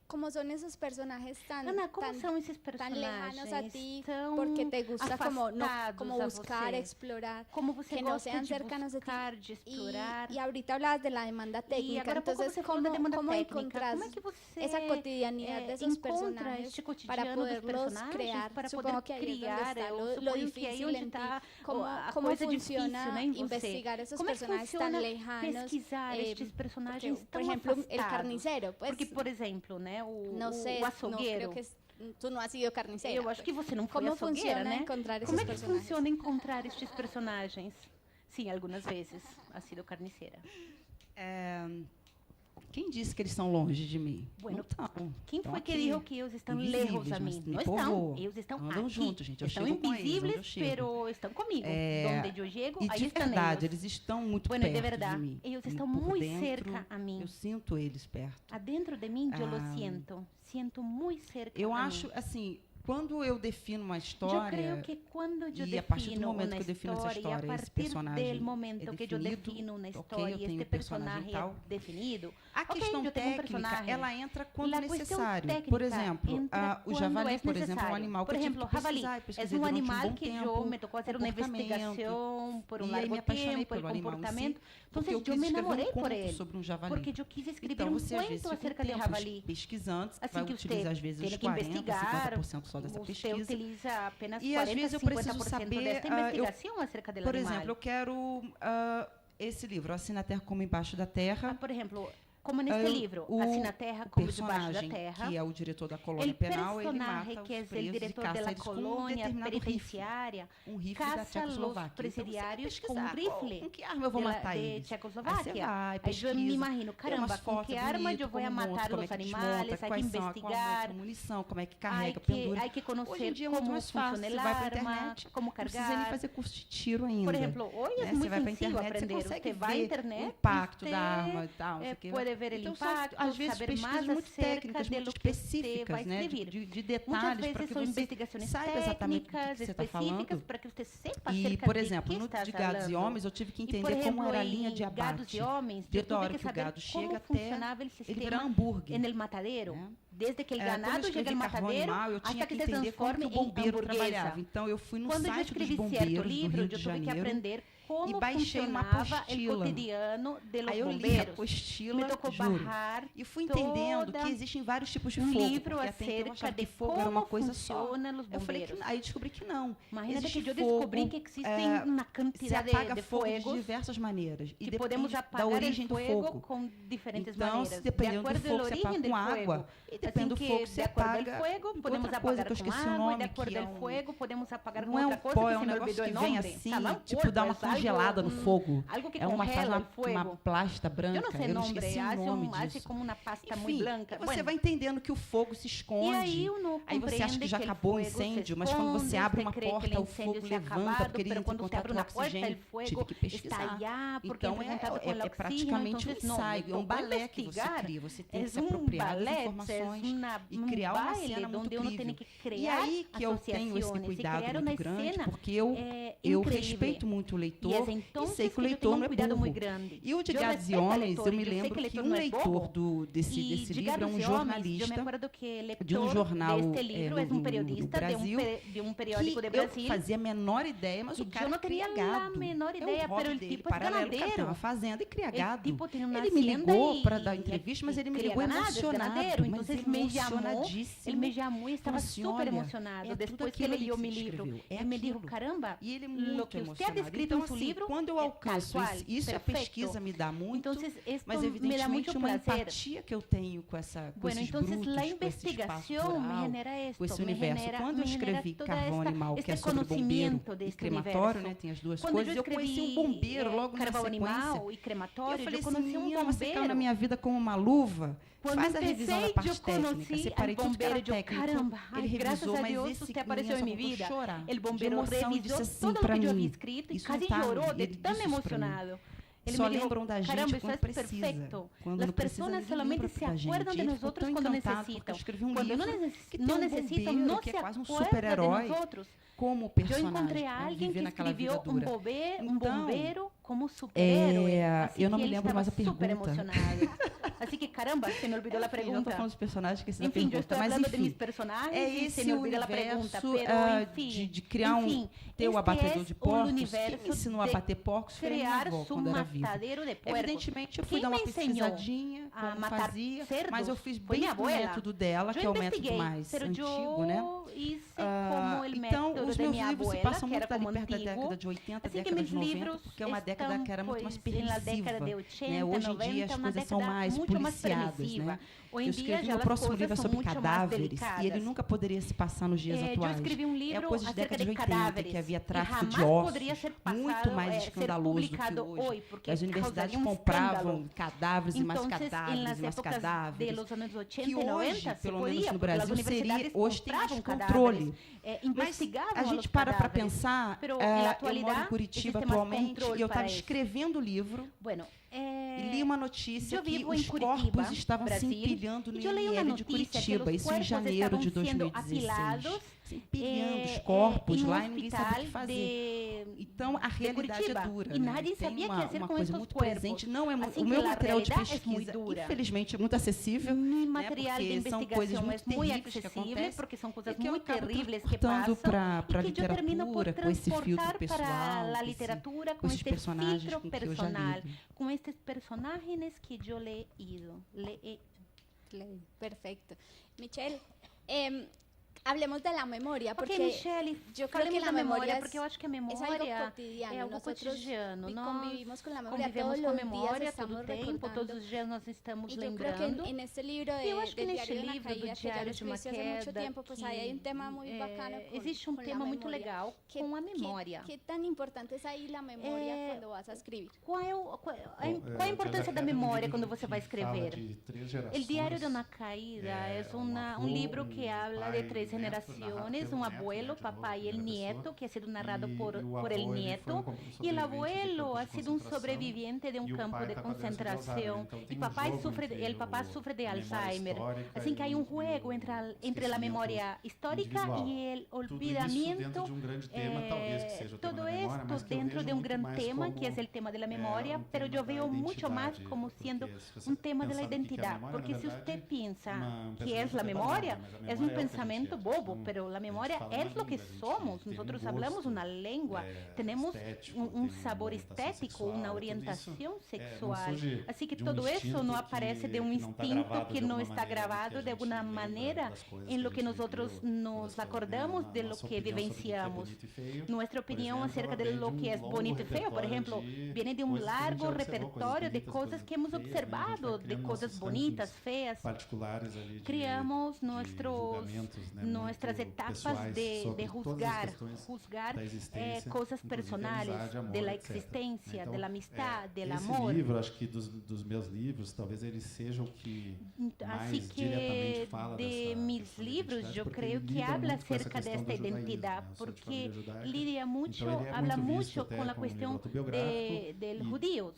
S3: ¿cómo son esos personajes tan lejanos a ti? Porque te gusta como buscar, explorar, que no sean cercanos a ti. Y ahorita hablabas de la demanda técnica, entonces, ¿cómo encontras esa cotidianidad de esos personajes para poderlos crear? Supongo que ahí es donde está lo difícil en ti. ¿Cómo funciona investigar esos personajes tan lejanos? Porque, por ejemplo, el carnicero. Pues,
S2: porque, por exemplo, né, o açougueiro.
S3: Não creo que tu não has sido carniceira.
S2: Eu acho que você não foi açougueira, né? Como é que funciona encontrar estes personagens? Sim, algumas vezes ha sido carniceira.
S5: Quem disse que eles estão longe de mim?
S2: Bueno, quem foi que disse que eles estão lejos a mim? Não estão, eles estão
S5: andam
S2: aqui.
S5: Juntos, gente.
S2: Estão invisíveis, mas estão comigo. Onde eu chego, aí estão
S5: verdade, eles estão muito perto
S2: de verdade, de mim. Eles estão muito cerca a mim.
S5: Eu sinto eles perto.
S2: Adentro de mim, eu os sinto muito cerca.
S5: Eu acho, assim, quando eu defino uma história,
S2: e
S5: a partir do momento que eu defino essa história, esse personagem este personagem é definido, a questão técnica, ela entra quando necessário. Por exemplo, o javali, por exemplo, é um animal que eu tive que pesquisar,
S2: é um animal que eu me tocou fazer uma investigação por um largo tempo, pelo comportamento. Então, eu me enamorei por ele, porque eu quis escrever um conto acerca de javali.
S5: Pesquisando, vai utilizar às vezes 40%, 50% só dessa pesquisa.
S2: Você utiliza apenas 40%,
S5: e às vezes eu preciso saber,
S2: desta investigação acerca do
S5: por
S2: animal.
S5: exemplo, eu quero esse livro, Assim na Terra como Embaixo da Terra.
S2: Por exemplo, como neste livro, Assim na Terra como Debaixo da Terra.
S5: Que é o diretor da colônia penal, ele mata os
S2: que é
S5: presos
S2: o diretor da colônia penitenciária, caça os presidiários com um rifle.
S5: Com que arma eu vou matar eles?
S2: De Tchecoslováquia. Aí eu me imagino, caramba, com que arma eu vou matar os animais, hay que investigar.
S5: Munição, como é que carrega, pendura.
S2: Hay que conhecer como funciona a arma, como carregar.
S5: Não precisa nem fazer curso de tiro ainda.
S2: Por exemplo, hoje é muito sencillo aprender. Você vai à internet,
S5: o impacto da arma e tal,
S2: pode prever o impacto,
S5: às vezes pesquisas muito técnicas, muito específicas, né, de detalhes para que você saiba exatamente do que você está falando.
S2: Para que você sepa
S5: e, por exemplo, no de gados e homens, eu tive que entender como era a linha de abate. Desde a hora que o gado chega até ele virar hambúrguer.
S2: No matadeiro. Desde que o ganado chega ao matadeiro, até que se transforme em hamburguesa.
S5: Então, eu fui no site dos bombeiros do Rio de Janeiro e baixei uma apostila. Aí eu li a apostila, juro, e fui entendendo que existem vários tipos de fogo.
S2: Livro acerca de fogo era uma coisa só.
S5: Eu falei que aí descobri que não.
S2: Imagina que eu descobri que existem uma quantidade
S5: de fogos de diversas maneiras e
S2: podemos apagar
S5: da origem do fogo
S2: com diferentes
S5: maneiras. Então, dependendo do fogo, você apaga com água. E dependendo do fogo, você apaga
S2: com podemos apagar com água, de acordo com o fogo, podemos apagar com outra coisa
S5: que se me olvidou o nome. Assim, tipo, dá uma congelada no fogo.
S2: Algo que
S5: faz uma plasta branca.
S2: Eu não sei nome, hace como uma pasta muito branca.
S5: Você vai entendendo que o fogo se esconde. Aí você acha que já acabou o incêndio, mas quando você abre uma porta, o fogo levanta, porque ele entra em contato com o oxigênio. Tive que pesquisar. Então, é praticamente um ensaio, é um balé que você cria. Você tem que se apropriar das informações e criar uma cena muito incrível. E aí que eu tenho esse cuidado muito grande, porque eu respeito muito o leitor e sei que o leitor não é burro. E o de Gados e Homens, eu me lembro que um leitor desse livro é um jornalista de um jornal no Brasil, que eu fazia a menor ideia, mas o cara
S2: não teria a menor ideia, mas o tipo é
S5: ganadeiro. Tem uma fazenda e cria gado. Ele me ligou para dar entrevista, mas ele me ligou emocionado.
S2: Ele me chamou e estava super emocionado. Depois que ele leu meu livro, ele me disse, caramba,
S5: e ele muito
S2: que você ha descrito em seu livro,
S5: quando eu alcanço isso, a pesquisa me dá muito, mas evidentemente uma empatia que eu tenho com esses brutos,
S2: a investigação me genera isso,
S5: com esse universo. Quando eu escrevi Carvão Animal, que é sobre bombeiro e crematório, né, tem as duas coisas, eu conheci um bombeiro logo na sequência.
S2: E crematório,
S5: eu falei assim, você caiu na minha vida como uma luva. Faz a revisão da parte técnica. Separei tudo que era técnico.
S2: Caramba,
S5: ele revisou, mas esse
S2: você apareceu em minha vida.
S5: Chorar.
S2: O bombeiro revisou
S5: assim,
S2: tudo o que eu havia escrito e quase chorou de tão emocionado.
S5: Ele só lembram da gente
S2: caramba,
S5: quando precisa.
S2: Perfeito.
S5: Quando
S2: as pessoas solamente se acuerdan de nós outros quando necessitam.
S5: Quando
S2: não necessitam, não se acuerdan de nós outros.
S5: Como personagem.
S2: Eu encontrei alguém que escreveu um bombeiro como
S5: super-herói. Eu não me lembro mais a pergunta.
S2: Super emocionado. Assim que, caramba, se me olvidou a pergunta.
S5: Eu estou falando dos personagens que se
S2: enfim,
S5: pergunta.
S2: Eu estou falando de meus personagens e se me olvidou a pergunta.
S5: De criar ter o abatedor de porcos. Quem me ensinou a bater porcos foi a minha avó quando era viva. Evidentemente, eu fui dar uma pesquisadinha, como fazia, mas eu fiz bem o método dela, que é o método mais antigo, né? Então, os meus livros se passam muito ali perto da década de 80, década de 90, porque é uma década que era muito mais permissiva. Hoje em dia as coisas são mais policiadas, né? Eu escrevi meu próximo livro sobre cadáveres e ele nunca poderia se passar nos dias atuais.
S2: Eu escrevi um livro
S5: coisa de década de 80, que havia tráfico de ossos, muito mais escandaloso do que hoje. As universidades compravam cadáveres e mais cadáveres e mais cadáveres. Que hoje, pelo menos no Brasil, hoje tem mais controle. Mas a gente para pensar, eu moro em Curitiba atualmente e eu estava escrevendo o livro. E li uma notícia que os corpos estavam se empilhando no IML de Curitiba, isso em janeiro de 2016. Se empilhando os corpos lá e ninguém sabia o que fazer. Então, a realidade é dura.
S2: E nadie sabia o que fazer com esses corpos.
S5: Presente. Não é o meu material de pesquisa, infelizmente, é muito acessível.
S2: Mi material de investigação é muito acessível, porque são coisas muito terríveis que passam
S5: e que eu termino por transportar
S2: para a literatura com este filtro personal, com estes personagens que eu leído.
S3: Perfecto. Michelle, hablemos de la memoria, porque
S2: Michelle,
S3: yo creo que la memoria
S2: porque eu acho que a memória é algo cotidiano.
S3: Nós convivimos com a memória todos os dias,
S2: todo tempo, todos os dias nós estamos lembrando.
S3: Eu creo que nesse livro
S2: do Diário de uma Queda,
S3: tempo, pues aí um tema muito bacana.
S2: Existe tema muito legal com a memória.
S3: Que tão importante é aí a memória quando vas a escrever?
S2: Qual é a importância da memória quando você vai escrever? O Diário de uma Caída é um livro que habla de 3 generaciones, un abuelo, papá y el nieto, que ha sido narrado por el nieto, y el abuelo ha sido un sobreviviente de un campo de concentración, y el papá sufre de Alzheimer. Así que hay un juego entre la memoria histórica y el olvidamiento, todo esto dentro de un gran tema, que es el tema de la memoria, pero yo veo mucho más como siendo un tema de la identidad, porque si usted piensa que es la memoria, es un pensamiento bobo, pero la memoria es lo que somos. Nosotros hablamos una lengua, tenemos un sabor estético, una orientación sexual, así que todo eso no aparece de un instinto que no está grabado de alguna manera en lo que nosotros nos acordamos de lo que vivenciamos. Nuestra opinión acerca de lo que es bonito y feo, por ejemplo, viene de un largo repertorio de cosas que hemos observado, de cosas bonitas, feas. Criamos nuestras etapas de juzgar cosas personales, de la existencia, de la amistad, del amor.
S4: Esse livro, acho que dos meus livros, talvez ele seja o que mais diretamente fala
S2: de mis libros, yo creo que habla acerca de esta identidad, porque lidia mucho, habla mucho con la cuestión de judíos.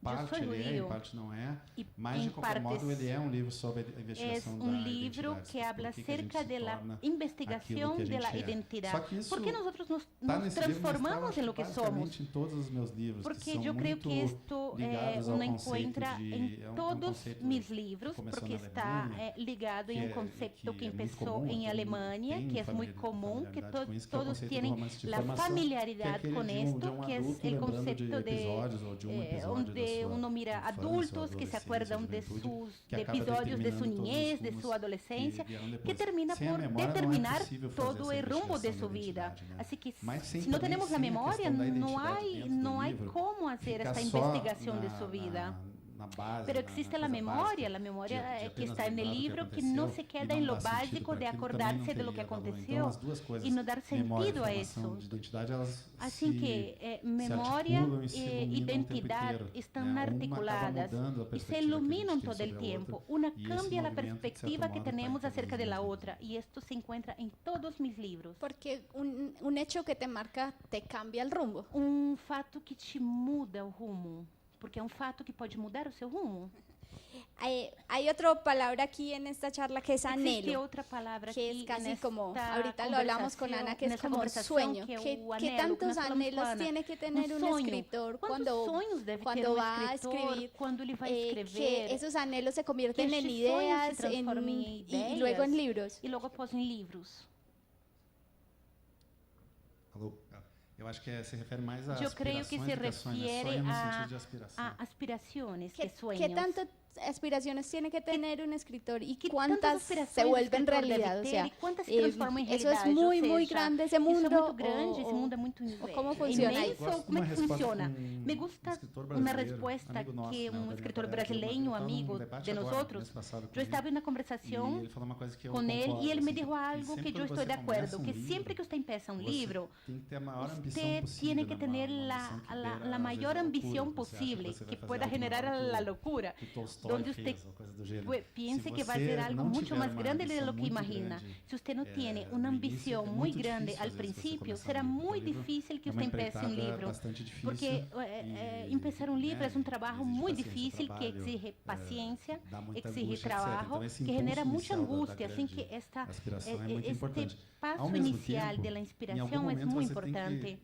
S4: Parte ele é, em parte não é, mas de qualquer modo ele é um livro sobre a investigação da
S2: libro que habla acerca de la investigación de la identidad. ¿Por qué nosotros nos transformamos en lo que somos? Porque yo creo que esto uno encuentra en todos mis libros, porque está ligado en un concepto que empezó en Alemania, que es muy común, que todos tienen la familiaridad con esto, que es el concepto de donde uno mira adultos que se acuerdan de episodios de su niñez, de su adolescencia, que termina por determinar todo el rumbo de su vida. Así que si no tenemos la memoria, no hay cómo hacer esta investigación de su vida. Pero existe la memoria que está en el libro, que no se queda en lo básico de acordarse de lo que aconteció y no dar sentido a eso. Así que memoria e identidad están articuladas y se iluminan todo el tiempo. Una cambia la perspectiva que tenemos acerca de la otra, y esto se encuentra en todos mis libros.
S3: Porque un hecho que te marca te cambia el rumbo.
S2: Un fato que te muda el rumbo. Porque é um fato que pode mudar o seu rumo.
S3: Hay otra palabra aquí en esta charla que es anhelo.
S2: Existe otra palabra
S3: que es casi como, ahorita lo hablamos con Ana, que es como sueño. ¿Qué tantos anhelos tiene que tener un escritor cuando va a escribir? Que esos anhelos se convierten en ideas y luego en libros.
S2: Y luego após en libros.
S4: Eu acho que se refere mais a
S2: aspirações. Eu creio que se refere a aspiraciones, que sueños.
S3: ¿Qué tantas aspiraciones tiene que tener un escritor y cuántas se vuelven realidad? O sea, eso es muy, muy grande ese mundo.
S2: Isso é muito grande, esse mundo é muito
S3: ¿cómo funciona
S2: isso? Como é que funciona? Me gusta uma resposta que um escritor brasileiro, amigo de nosotros, eu estava em uma conversação com ele e ele me disse algo que eu estou de acordo, que sempre que você empieza um livro, você tem que ter a maior ambição possível, que pueda generar a loucura, donde usted piense que va a ser algo mucho más grande de lo que imagina. Si usted no tiene una ambición muy grande al principio, será muy difícil que usted empiece un libro, porque empezar un libro es un trabajo muy difícil que exige paciencia, exige trabajo, que genera mucha angustia, así que este paso inicial de la inspiración es muy importante.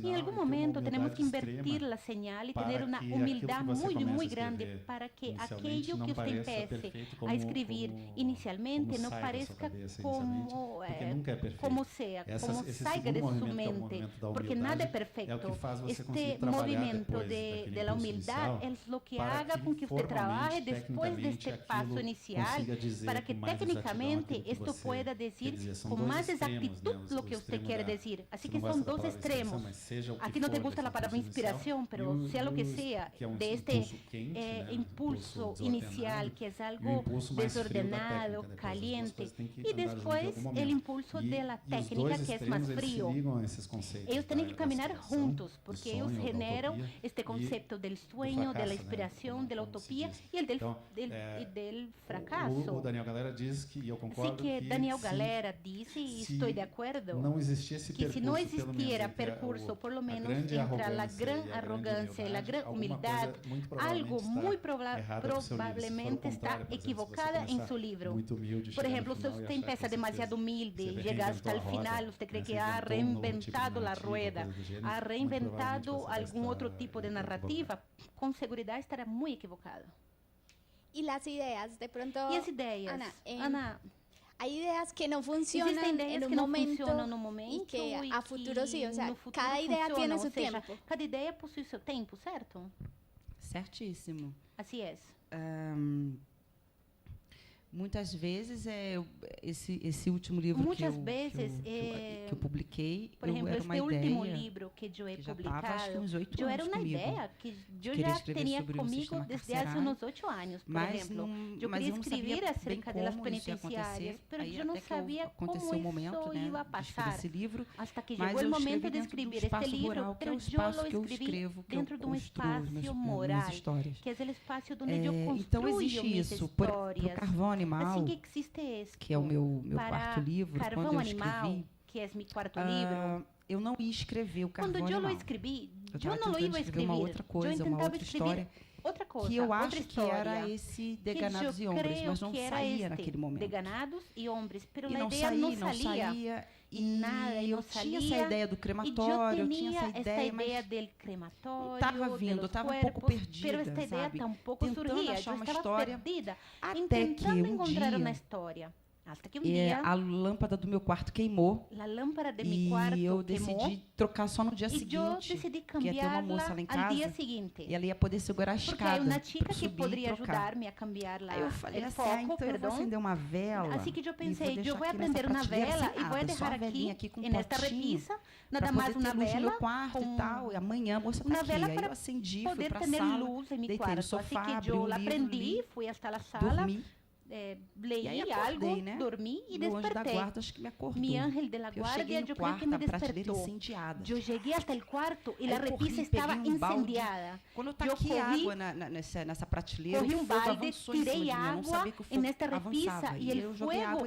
S2: En algún momento tenemos que invertir la señal y tener una humildad muy, muy grande para que aquello que usted empiece a escribir inicialmente no parezca como sea, como salga de su mente, porque nada es perfecto. Este movimiento de la humildad es lo que haga con que usted trabaje después de este paso inicial, para que técnicamente esto pueda decir con más exactitud lo que usted quiere decir. Así que son dos extremos. A ti no te gusta la palabra inspiración, pero sea lo que sea, de este impulso impulso inicial, que é algo desordenado, caliente, e depois o impulso da técnica, que é mais frio. Eles têm que caminhar juntos, porque eles generam este conceito do sonho, da inspiração, da utopia e do fracasso.
S4: O Daniel Galera diz que, e eu concordo,
S2: que Daniel Galera disse, e estou de acordo, que se não existiera percurso, por lo menos, entre a grande arrogância e a grande humildade, algo muito provavelmente está equivocada em seu livro. Por exemplo, se você empieza demasiado humilde, chega até o final, você crê que ha reinventado a rueda, ha reinventado algum outro tipo de narrativa, com segurança estará muito equivocado.
S3: E as ideias, de pronto...
S2: E as ideias? Ana,
S3: há ideias que não funcionam
S2: no momento
S3: e que a futuro sim, ou seja, cada ideia tem seu tempo.
S2: Cada ideia possui seu tempo, certo?
S5: Certíssimo.
S2: Assim é.
S5: Muitas vezes esse último livro que eu publiquei,
S2: por exemplo,
S5: era uma
S2: este
S5: ideia
S2: último livro que eu he publicado,
S5: acho que uns 8
S2: eu
S5: anos
S2: era uma
S5: comigo,
S2: ideia que eu já tinha comigo desde há uns 8 anos, por exemplo. Eu queria escrever acerca das penitenciárias, mas eu não sabia como isso ia passar. Até que chegou o momento de escrever este livro, mas eu lo escrevi dentro de um espaço moral, que é o espaço onde eu construo minhas histórias.
S5: Carvão Animal,
S2: assim que existe isso,
S5: que é o meu quarto livro,
S2: Carvão
S5: quando eu
S2: Animal,
S5: escrevi,
S2: que é meu quarto livro,
S5: eu não ia escrever o Carvão
S2: quando
S5: Animal.
S2: Quando eu escrevi,
S5: eu não ia escrever uma outra coisa, uma outra história, que eu acho que era esse Deganados e Hombres, mas não saía naquele momento.
S2: Deganados e Hombres, mas
S5: a ideia não saía. E eu tinha essa ideia do crematório, eu tinha essa ideia, mas
S2: do crematório,
S5: estava vindo, eu estava um pouco perdida,
S2: esta ideia tampouco
S5: tentando
S2: surgia,
S5: achar uma
S2: estava
S5: história,
S2: perdida,
S5: até que um
S2: encontrar
S5: dia,
S2: uma história. Até que dia,
S5: a lâmpada do meu quarto queimou.
S2: A lâmpada de meu quarto
S5: e eu decidi trocar só no dia seguinte. Que ia ter uma moça lá em casa.
S2: Dia seguinte.
S5: E ela ia poder segurar a escada.
S2: Porque uma chica que poderia ajudar-me a cambiar lá.
S5: Aí eu falei assim, então eu vou acender uma vela.
S2: Assim que eu pensei, eu vou aprender uma vela e vou deixar aqui nesta repisa, nada mais uma vela.
S5: No meu quarto e tal. E amanhã a moça tá aqui. Aí eu acendi, fui pra sala,
S2: luz em meu
S5: deitei
S2: quarto.
S5: no sofá,
S2: assim que
S5: eu
S2: aprendi, fui até a sala.
S5: Dormi.
S2: Leí
S5: acordei,
S2: algo,
S5: né?
S2: Dormi e
S5: o anjo
S2: despertei.
S5: Da guarda, acho que me acordou.
S2: Mi ángel de la guardia, eu creio que me despertou. Eu cheguei até o quarto e a repisa estava incendiada.
S5: Quando eu taquei água nessa prateleira,
S2: corri balde, tirei água nesta repisa e o fogo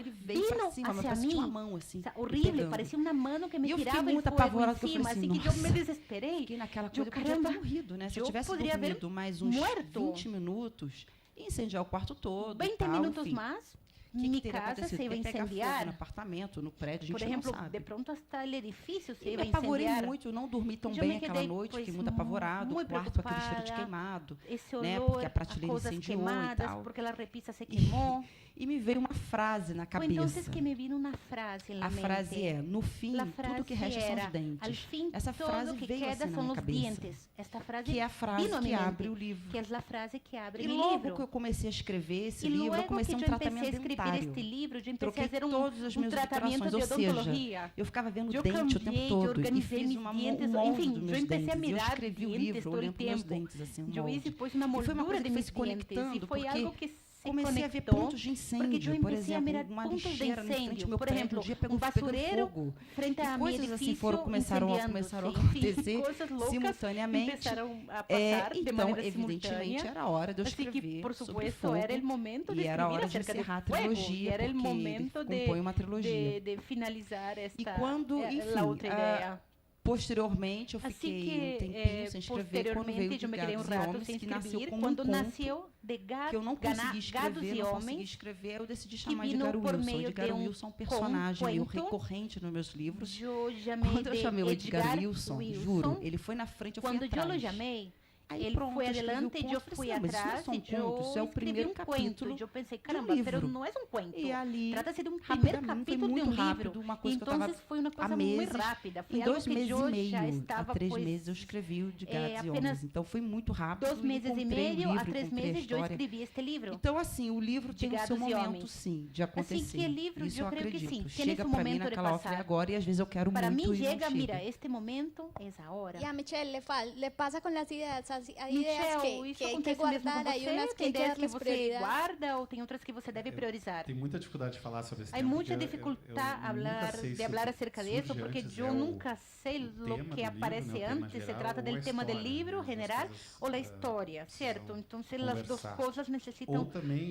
S2: vino hacia mim.
S5: Uma mão, assim,
S2: horrível, parecia uma mão que me tirava o fogo em cima. Assim que eu me desesperei.
S5: Fiquei naquela coisa, eu podia ter morrido, né? Se eu tivesse dormido mais uns 20 minutos, incendiar o quarto todo.
S2: 20 minutos mais, minha casa se ia incendiar.
S5: No apartamento, no prédio, a gente
S2: por exemplo,
S5: não sabe.
S2: De pronto até o edifício se ia
S5: incendiar. Eu me apavorei muito, não dormi tão bem aquela noite, fiquei muito apavorado, o quarto aquele cheiro de queimado,
S2: esse olor,
S5: né? Porque a prateleira incendiou
S2: queimadas,
S5: e tal.
S2: porque a repisa se queimou.
S5: E me veio uma frase na cabeça.
S2: Então, que me veio uma frase na mente.
S5: A frase é, no fim, tudo que resta são os dentes.
S2: Al fim,
S5: essa frase
S2: que
S5: veio
S2: queda
S5: assim
S2: são
S5: na
S2: os
S5: cabeça.
S2: Dientes. Esta frase
S5: que é a frase que abre o livro.
S2: Que é a frase que abre
S5: o livro. E logo que eu comecei a escrever esse livro, eu comecei um tratamento dentário.
S2: Este livro, eu
S5: troquei
S2: a fazer
S5: todas as minhas
S2: tratamento
S5: operações, ou seja, eu ficava vendo o dente o tempo todo e fiz uma molde dos meus dentes. Eu escrevi o livro olhando para meus dentes, assim, um molde.
S2: E foi uma coisa
S5: que foi se conectando,
S2: foi algo que
S5: comecei a ver pontos de incêndio, por exemplo, uma lixeira na frente do meu prédio, um dia pegou fogo,
S2: frente a
S5: coisas assim começaram a acontecer simultaneamente. Então, evidentemente, era a hora de eu escrever sobre fogo, e era a hora de encerrar a trilogia, porque compõe uma trilogia.
S2: De finalizar esta,
S5: e quando, enfim,
S2: outra ideia.
S5: Posteriormente, eu fiquei um tempinho sem escrever, quando veio de Gados e Homens, que nasceu como um conto, que eu não consegui escrever, eu decidi chamar de Edgar Wilson. Edgar Wilson é um personagem meio recorrente nos meus livros. Quando eu chamei o Edgar Wilson, juro, ele foi na frente, eu fui atrás.
S2: Quando eu chamei,
S5: aí
S2: ele
S5: pronto,
S2: foi adelante e eu fui atrás.
S5: Isso é o primeiro capítulo.
S2: Eu pensei, caramba, mas não é um cuento.
S5: E ali,
S2: trata-se de um primeiro capítulo de um livro.
S5: Uma coisa
S2: então,
S5: que eu
S2: foi uma coisa muito rápida. Foi
S5: em 2 meses e meio, há 3 meses eu escrevi o de Gados e Homens. Então foi muito rápido.
S2: 2 meses e meio, há 3 meses eu escrevi este livro.
S5: Então, assim, o livro tem o seu momento, sim, de acontecer.
S2: Assim que o livro,
S5: isso
S2: eu creio que sim.
S5: Chega para mim naquela hora agora e às vezes eu quero muito.
S2: Para mim chega, mira, este momento é a hora.
S3: E a Michelle le pasa com as ideias, ideas que hay que guardar, hay unas que hay que darles prioridad.
S2: Guarda ou tem outras que você deve priorizar?
S4: Tem muita dificuldade de falar sobre esse
S2: tema. Há muita dificuldade de falar acerca disso, porque eu nunca sei o que aparece antes. Se trata do tema do livro general ou da história, certo? Então, as duas coisas necessitam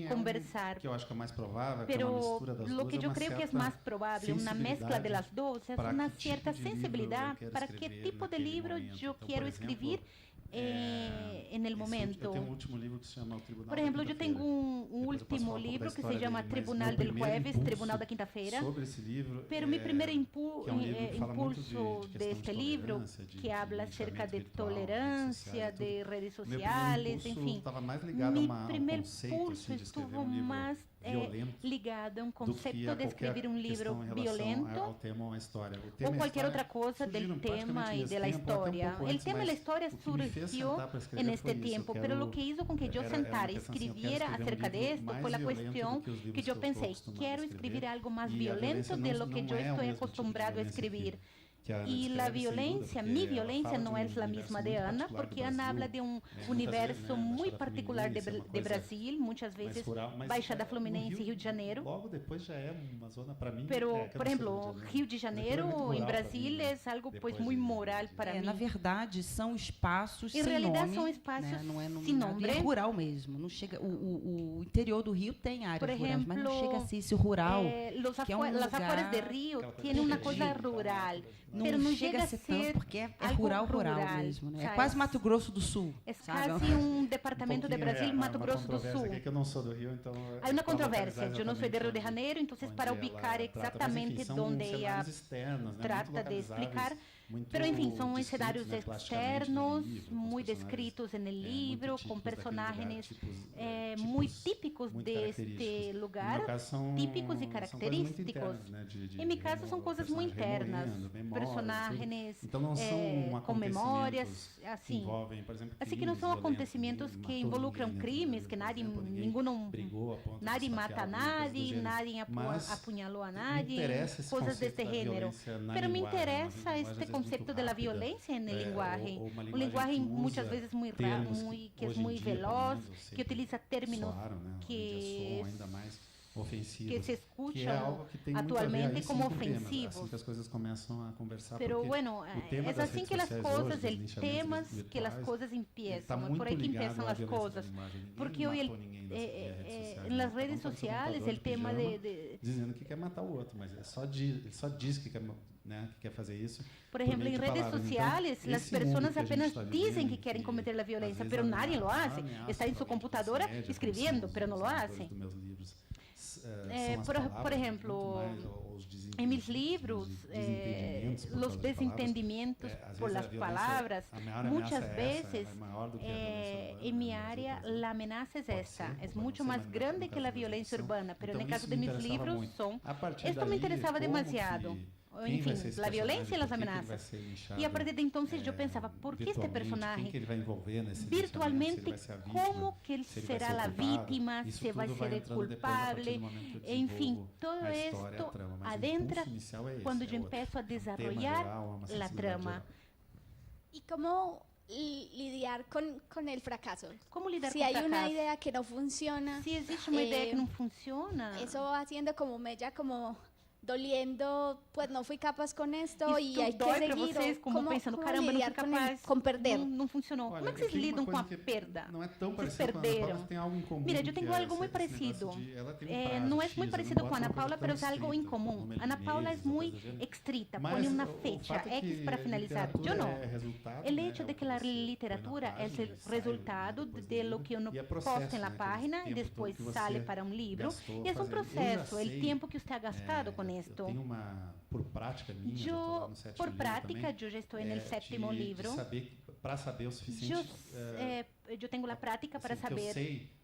S2: conversar.
S4: Que eu acho que é mais provável,
S2: que é uma mistura das duas. O que eu creio que é mais provável, uma mescla das duas, é uma certa sensibilidade para que tipo de livro eu quero escrever no momento.
S4: Eu tenho um último livro que se chama O Tribunal
S2: Por exemplo, eu tenho um último livro que se chama Tribunal del Jueves, Tribunal da Quinta-feira.
S4: Sobre esse livro,
S2: pero meu primeiro impulso deste livro, que habla acerca de tolerância, de redes sociais, enfim. Meu primeiro impulso estuvo mais ligado a um conceito de escrever um livro violento ou qualquer outra coisa do tema e da história. O tema da história surgiu neste tempo, mas o que hizo com que eu sentara e escreviera acerca disso foi a questão que eu pensei, quero escrever algo mais violento de lo que eu estou acostumbrado a escrever. E a violência, minha violência não é a mesma de Ana, porque Ana habla de um universo muito particular de Brasil, muitas vezes Baixada Fluminense e Rio de Janeiro.
S4: Logo depois já é uma zona para mim.
S2: Por exemplo, Rio de Janeiro em Brasil é algo muito moral para mim.
S5: Na verdade, são espaços sem nome.
S2: Em realidade, são espaços sem nome.
S5: É rural mesmo. Não chega, o interior do Rio tem áreas rurais, mas não chega a ser esse rural. Que é um lugar,
S2: as afueras de Rio têm uma coisa rural.
S5: Não chega a ser tanto, porque é rural mesmo, né? É quase Mato Grosso do Sul.
S2: É quase um departamento de Brasil, Mato Grosso do Sul.
S4: É que eu não sou do Rio, então...
S2: Há uma controvérsia. Eu não sou de Rio de Janeiro, então para ubicar exatamente onde ela trata de explicar. Pero, enfim, são cenários externos, muito descritos no livro, com personagens muito típicos deste lugar, típicos e característicos. Em meu caso, são coisas muito internas, personagens com memórias, assim. Assim que não são acontecimentos que involucram crimes, que nadie mata a nadie, nadie apunhalou a nadie, coisas deste gênero. Pero me interessa este concepto da violência na linguagem. Uma linguagem muitas vezes muito que é muito veloz, que utiliza termos que se escutam atualmente como ofensivos.
S4: Assim que as coisas começam a conversar.
S2: Pero bueno, é assim que as coisas, temas que as coisas empiezam, é por aí que empiezam as coisas. Porque hoje nas redes sociais o tema
S4: dizendo que quer matar o outro, mas ele só diz que quer, né, que quer fazer isso.
S2: Por exemplo, em redes sociais, então, as pessoas apenas dizem que querem cometer a violência, mas nadie lo hace. Está em sua computadora escrevendo, mas não lo hace. Por exemplo, em meus livros, os desentendimentos por las palavras, muitas vezes, em minha área, a ameaça é essa. É muito mais grande que a violência urbana, mas no caso de meus livros, isto me interessava demasiado. Enfim, a violência e as ameaças. E a partir de então eu pensava, por que este personagem, virtualmente, como que ele será a vítima, se vai ser culpável, enfim, todo isto adentra quando eu começo a desenvolver a trama.
S3: E como lidiar com o fracasso?
S2: Como lidar
S3: com
S2: o fracasso?
S3: Se há uma ideia que não funciona.
S2: Se existe uma ideia que não funciona.
S3: Isso vai sendo como meia como doliendo, pues no fui capaz com esto e hay que seguir.
S2: Vocês, como pensando, caramba, não fui capaz,
S3: com perder.
S2: Não funcionou. Como é que vocês lidam com a perda?
S4: Não é tão parecido com a Ana Paula, mas tem algo em comum.
S2: Mira, eu tenho algo muito parecido. Não é muito parecido com a Ana Paula, mas é algo em comum. Ana Paula é muito estrita, põe uma fecha X para finalizar. Eu não. O hecho de que a literatura é o resultado de lo que uno posta na página e depois sale para um livro. E é um processo, o tempo que você ha gastado com isso.
S4: Por prática minha,
S2: por prática, eu já estou no sétimo livro.
S4: Para saber o suficiente.
S2: Eu tenho a prática para saber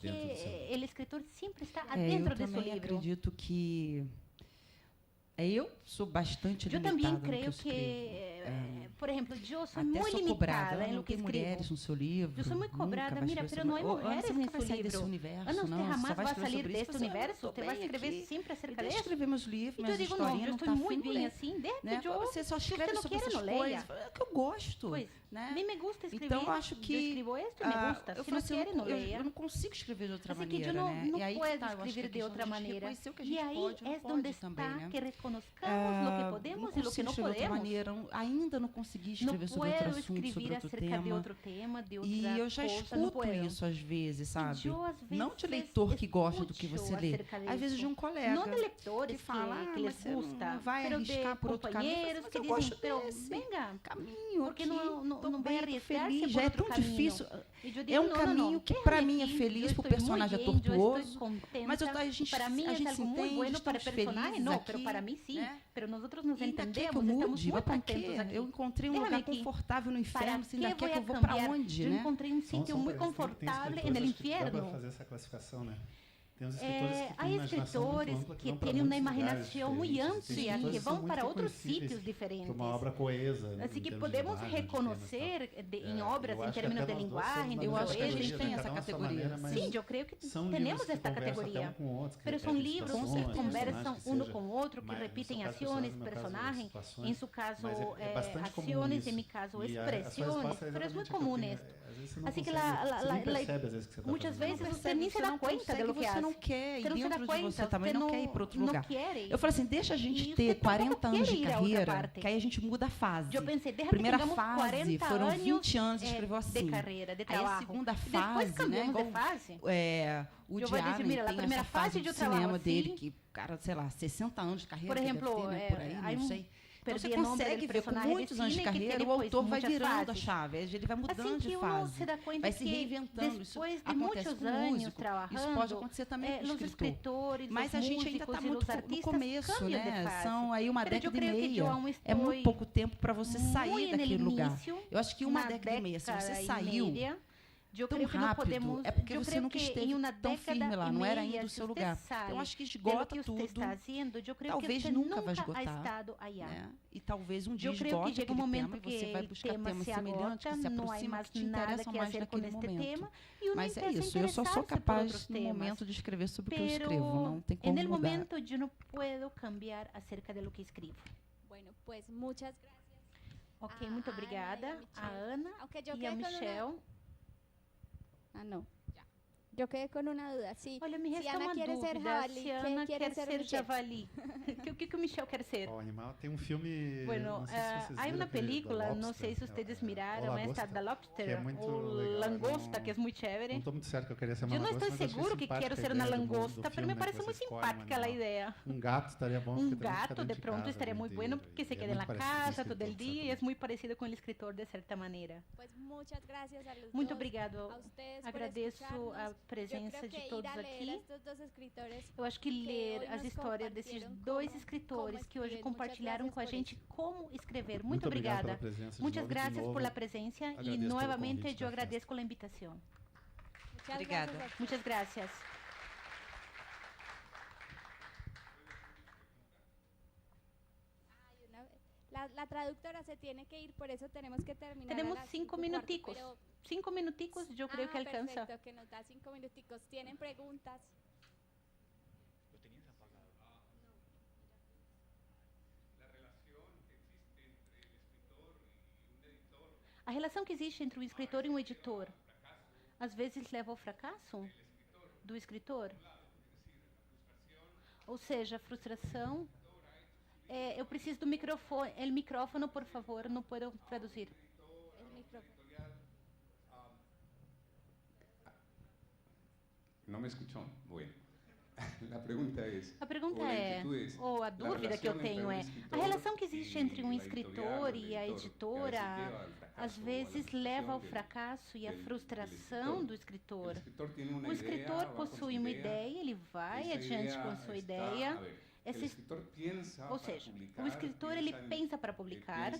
S2: que o escritor sempre está dentro de seu livro.
S5: Eu também acredito que eu sou bastante limitada.
S2: Eu também creio que, por exemplo, eu sou muito limitada em lo que escrevo.
S5: Mulheres no seu livro.
S2: Eu sou muito cobrada. Mira, mas não há mulheres no seu livro. Ana, você jamais vai sair deste universo. Você vai escrever sempre acerca disso.
S5: Escrever meus livros,
S2: minhas histórias. Eu estou muito bem assim.
S5: Você só escreve sobre essas coisas. É que eu gosto.
S2: A mim me gusta escrever.
S5: Então, eu acho que...
S2: Eu escrevo isto e me gusta. Se não quer, não leia.
S5: Eu não consigo escrever de outra maneira,
S2: eu não posso escrever de outra maneira. E aí é onde está que reconozcamos o que podemos e o que não podemos.
S5: Maneira, ainda não consegui escrever sobre outro assunto, sobre outro tema. E eu já escuto isso às vezes, sabe? Não de leitor que gosta do que você lê, às vezes de um colega que fala, mas você não vai arriscar por outro caminho. Mas eu gosto desse caminho porque não vai arriscar, já é tão difícil. É um caminho que para mim é feliz, para o personagem é tortuoso, mas a gente se entende, estamos felizes aqui.
S2: Para mim sim, mas nós nos entendemos,
S5: estamos muito contentos aqui. Eu encontrei um lugar confortável no inferno, se ainda quer que eu vou para onde,
S2: né? Eu encontrei um sítio muito confortável no inferno.
S4: Dá para fazer essa classificação, né?
S2: Há escritores que têm uma imaginação muito ampla, que vão para outros sítios diferentes.
S4: Uma obra coesa.
S2: Assim que podemos reconhecer em obras, em termos de linguagem,
S5: eu acho que a gente tem essa categoria.
S2: Sim, eu creio que temos esta categoria. Mas são livros que conversam um com o outro, que repetem ações, personagens, em seu caso ações, em meu caso expressões, mas é muito comum esto. Assim que muitas vezes você nem se dá conta do que
S5: você não quer, e dentro de você também não quer ir para outro lugar. Eu falei assim, deixa a gente ter 40 anos de carreira, que aí a gente muda a fase. Primeira fase foram 20 anos, escreveu assim. Aí a segunda fase, né, o Diário tem essa fase de cinema dele, que, cara, sei lá, 60 anos de carreira,
S2: por exemplo,
S5: por aí, não sei. Então, você consegue ver com muitos anos de carreira, o autor vai virando a chave, ele vai mudando de fase, vai se reinventando. Isso acontece com o músico, isso pode acontecer também com o escritor. Mas a gente ainda está muito no começo, né? São aí uma década e meia. É muito pouco tempo para você sair daquele lugar. Eu acho que uma década e meia, se você saiu tão rápido, é porque você nunca esteve tão firme lá, não era ainda o seu lugar. Então, acho que esgota tudo. Talvez nunca vai esgotar. Né? E talvez um dia esgote aquele tema e você vai buscar temas semelhantes que se aproximam, que te interessam mais naquele momento. Mas é isso, eu só sou capaz, no momento, de escrever sobre o que eu escrevo. Não tem como mudar.
S2: No momento, eu não posso cambiar acerca do que escrevo.
S3: Bueno, pues, muchas gracias.
S2: Ok, muito obrigada. A Ana e a Michelle.
S3: Ah, no. Ya. Yo quedé con una duda. Sí.
S2: Olha, me resta uma dúvida. Se Ana quer ser javali. O que o Michel quer ser?
S4: O animal tem filme...
S2: Bueno, há uma película, não sei se vocês miraram, esta da Lobster, ou Langosta, que é muito chévere.
S4: Não estou muito certo que eu queria ser uma
S2: langosta.
S4: Eu
S2: não estou seguro que quero ser uma langosta, mas me parece muito simpática a ideia.
S4: Gato estaria bom.
S2: Gato, de pronto, estaria muito bueno, porque se queda na casa todo o dia e é muito parecido com o escritor, de certa maneira. Muito obrigado. Agradeço a presença de todos aqui. Eu acho que ler as histórias desses dois escritores que hoje compartilharam com a gente como escrever. Muito obrigada. Muitas graças pela presença e novamente eu agradeço pela invitação.
S5: Obrigada.
S2: Muitas graças.
S3: La traductora se tiene que ir, por eso tenemos que terminar.
S2: Tenemos 5 minuticos. 5 minuticos, yo creo que alcanza.
S3: Perfecto, que nos da 5 minuticos. ¿Tienen preguntas?
S6: ¿Lo tenías apagado? No. La relación que existe entre el escritor y un editor.
S2: A relação que existe entre o escritor e um editor, às vezes leva ao fracasso do escritor. Ou seja, a frustração. Eu preciso do microfone. O microfone, por favor, não posso traduzir.
S6: Não me escuchou? Bueno. A pergunta
S2: é, ou a dúvida que eu tenho é, a relação que existe entre um escritor e a editora, às vezes leva ao fracasso e à frustração do escritor. O escritor possui uma ideia, ele vai adiante com a sua ideia. Ou seja, o escritor ele pensa para publicar,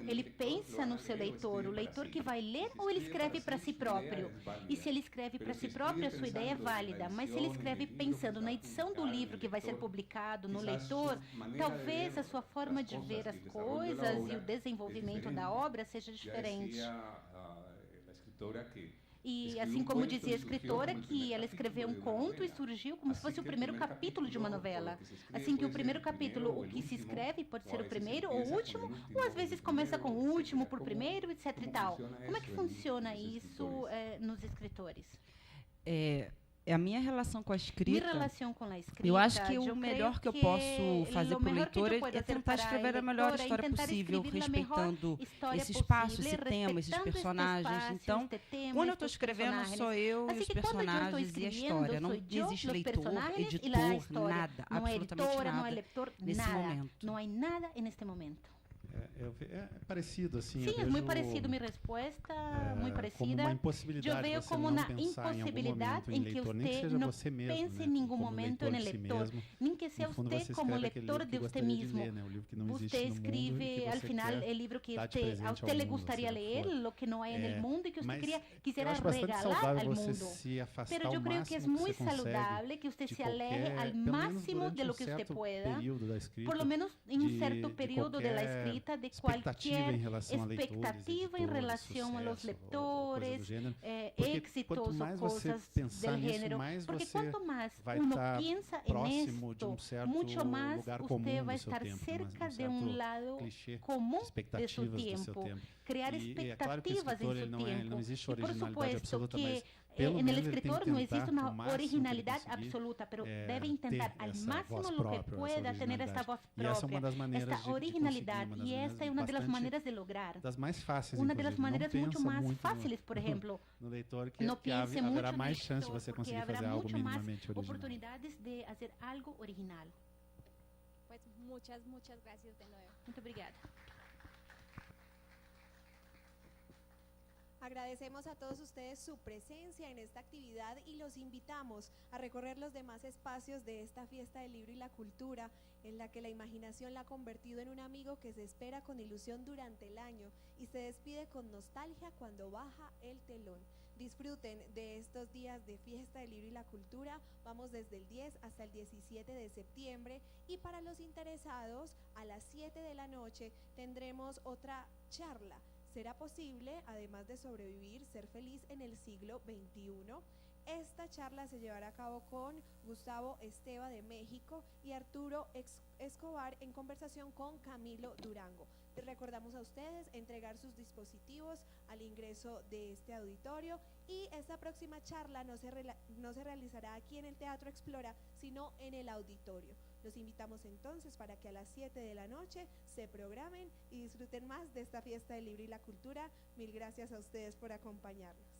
S2: ele pensa no seu leitor, o leitor que vai ler, ou ele escreve para si próprio. E se ele escreve para si próprio, a sua ideia é válida, mas se ele escreve pensando na edição do livro que vai ser publicado, no leitor, talvez a sua forma de ver as coisas e o desenvolvimento da obra seja diferente. E assim como dizia a escritora, que ela escreveu um conto e surgiu como se fosse o primeiro capítulo de uma novela. Assim que o primeiro capítulo, o que se escreve, pode ser o primeiro ou o último, ou às vezes começa com o último por primeiro, etc e tal. Como é que funciona isso nos escritores?
S5: a minha relação com a escrita, eu acho que o melhor que eu posso fazer para o leitor é tentar escrever a melhor história possível, respeitando esse espaço, esse tema, esses personagens. Então, quando eu estou escrevendo, sou eu e os personagens e a história. Não existe leitor, editor, nada, absolutamente nada nesse momento.
S2: Não há nada neste momento.
S4: É parecido, assim.
S2: Sim, é muito parecido. Minha resposta muito parecida.
S4: Como uma impossibilidade.
S2: Eu vejo como uma impossibilidade em que você não pense em nenhum momento em leitor, nem que seja você como leitor de você mesmo. Você escreve, ao final, o livro que a você lhe gostaria ler, o que não há no mundo e que você quisiera regalar ao mundo. Mas eu creio que é muito saudável que você se aleje ao máximo de lo que você pueda, por lo menos em certo período da escrita, de qualquer expectativa em relação aos leitores, êxitos ou coisas do gênero. Porque quanto mais uno pensa nisso, muito mais você vai estar cerca de lado comum de seu tempo. Criar expectativas em seu tempo. E por supuesto que en el escritor no existe una originalidad absoluta, pero debe intentar al máximo lo que pueda tener esta voz propia, esta originalidad, y esta es una de las maneras de lograr. Una de las maneras mucho más fáciles, por ejemplo, no piense mucho en el lector, porque habrá mucho más oportunidades de hacer algo original.
S3: Pues muchas gracias de nuevo.
S2: Muito obrigada.
S1: Agradecemos a todos ustedes su presencia en esta actividad y los invitamos a recorrer los demás espacios de esta fiesta del libro y la cultura, en la que la imaginación la ha convertido en un amigo que se espera con ilusión durante el año y se despide con nostalgia cuando baja el telón. Disfruten de estos días de fiesta del libro y la cultura. Vamos desde el 10 hasta el 17 de septiembre y para los interesados, a las 7 de la noche tendremos otra charla. ¿Será posible, además de sobrevivir, ser feliz en el siglo XXI? Esta charla se llevará a cabo con Gustavo Esteva de México y Arturo Escobar en conversación con Camilo Durango. Les recordamos a ustedes entregar sus dispositivos al ingreso de este auditorio y esta próxima charla no se realizará aquí en el Teatro Explora, sino en el auditorio. Los invitamos entonces para que a las 7 de la noche se programen y disfruten más de esta fiesta del libro y la cultura. Mil gracias a ustedes por acompañarnos.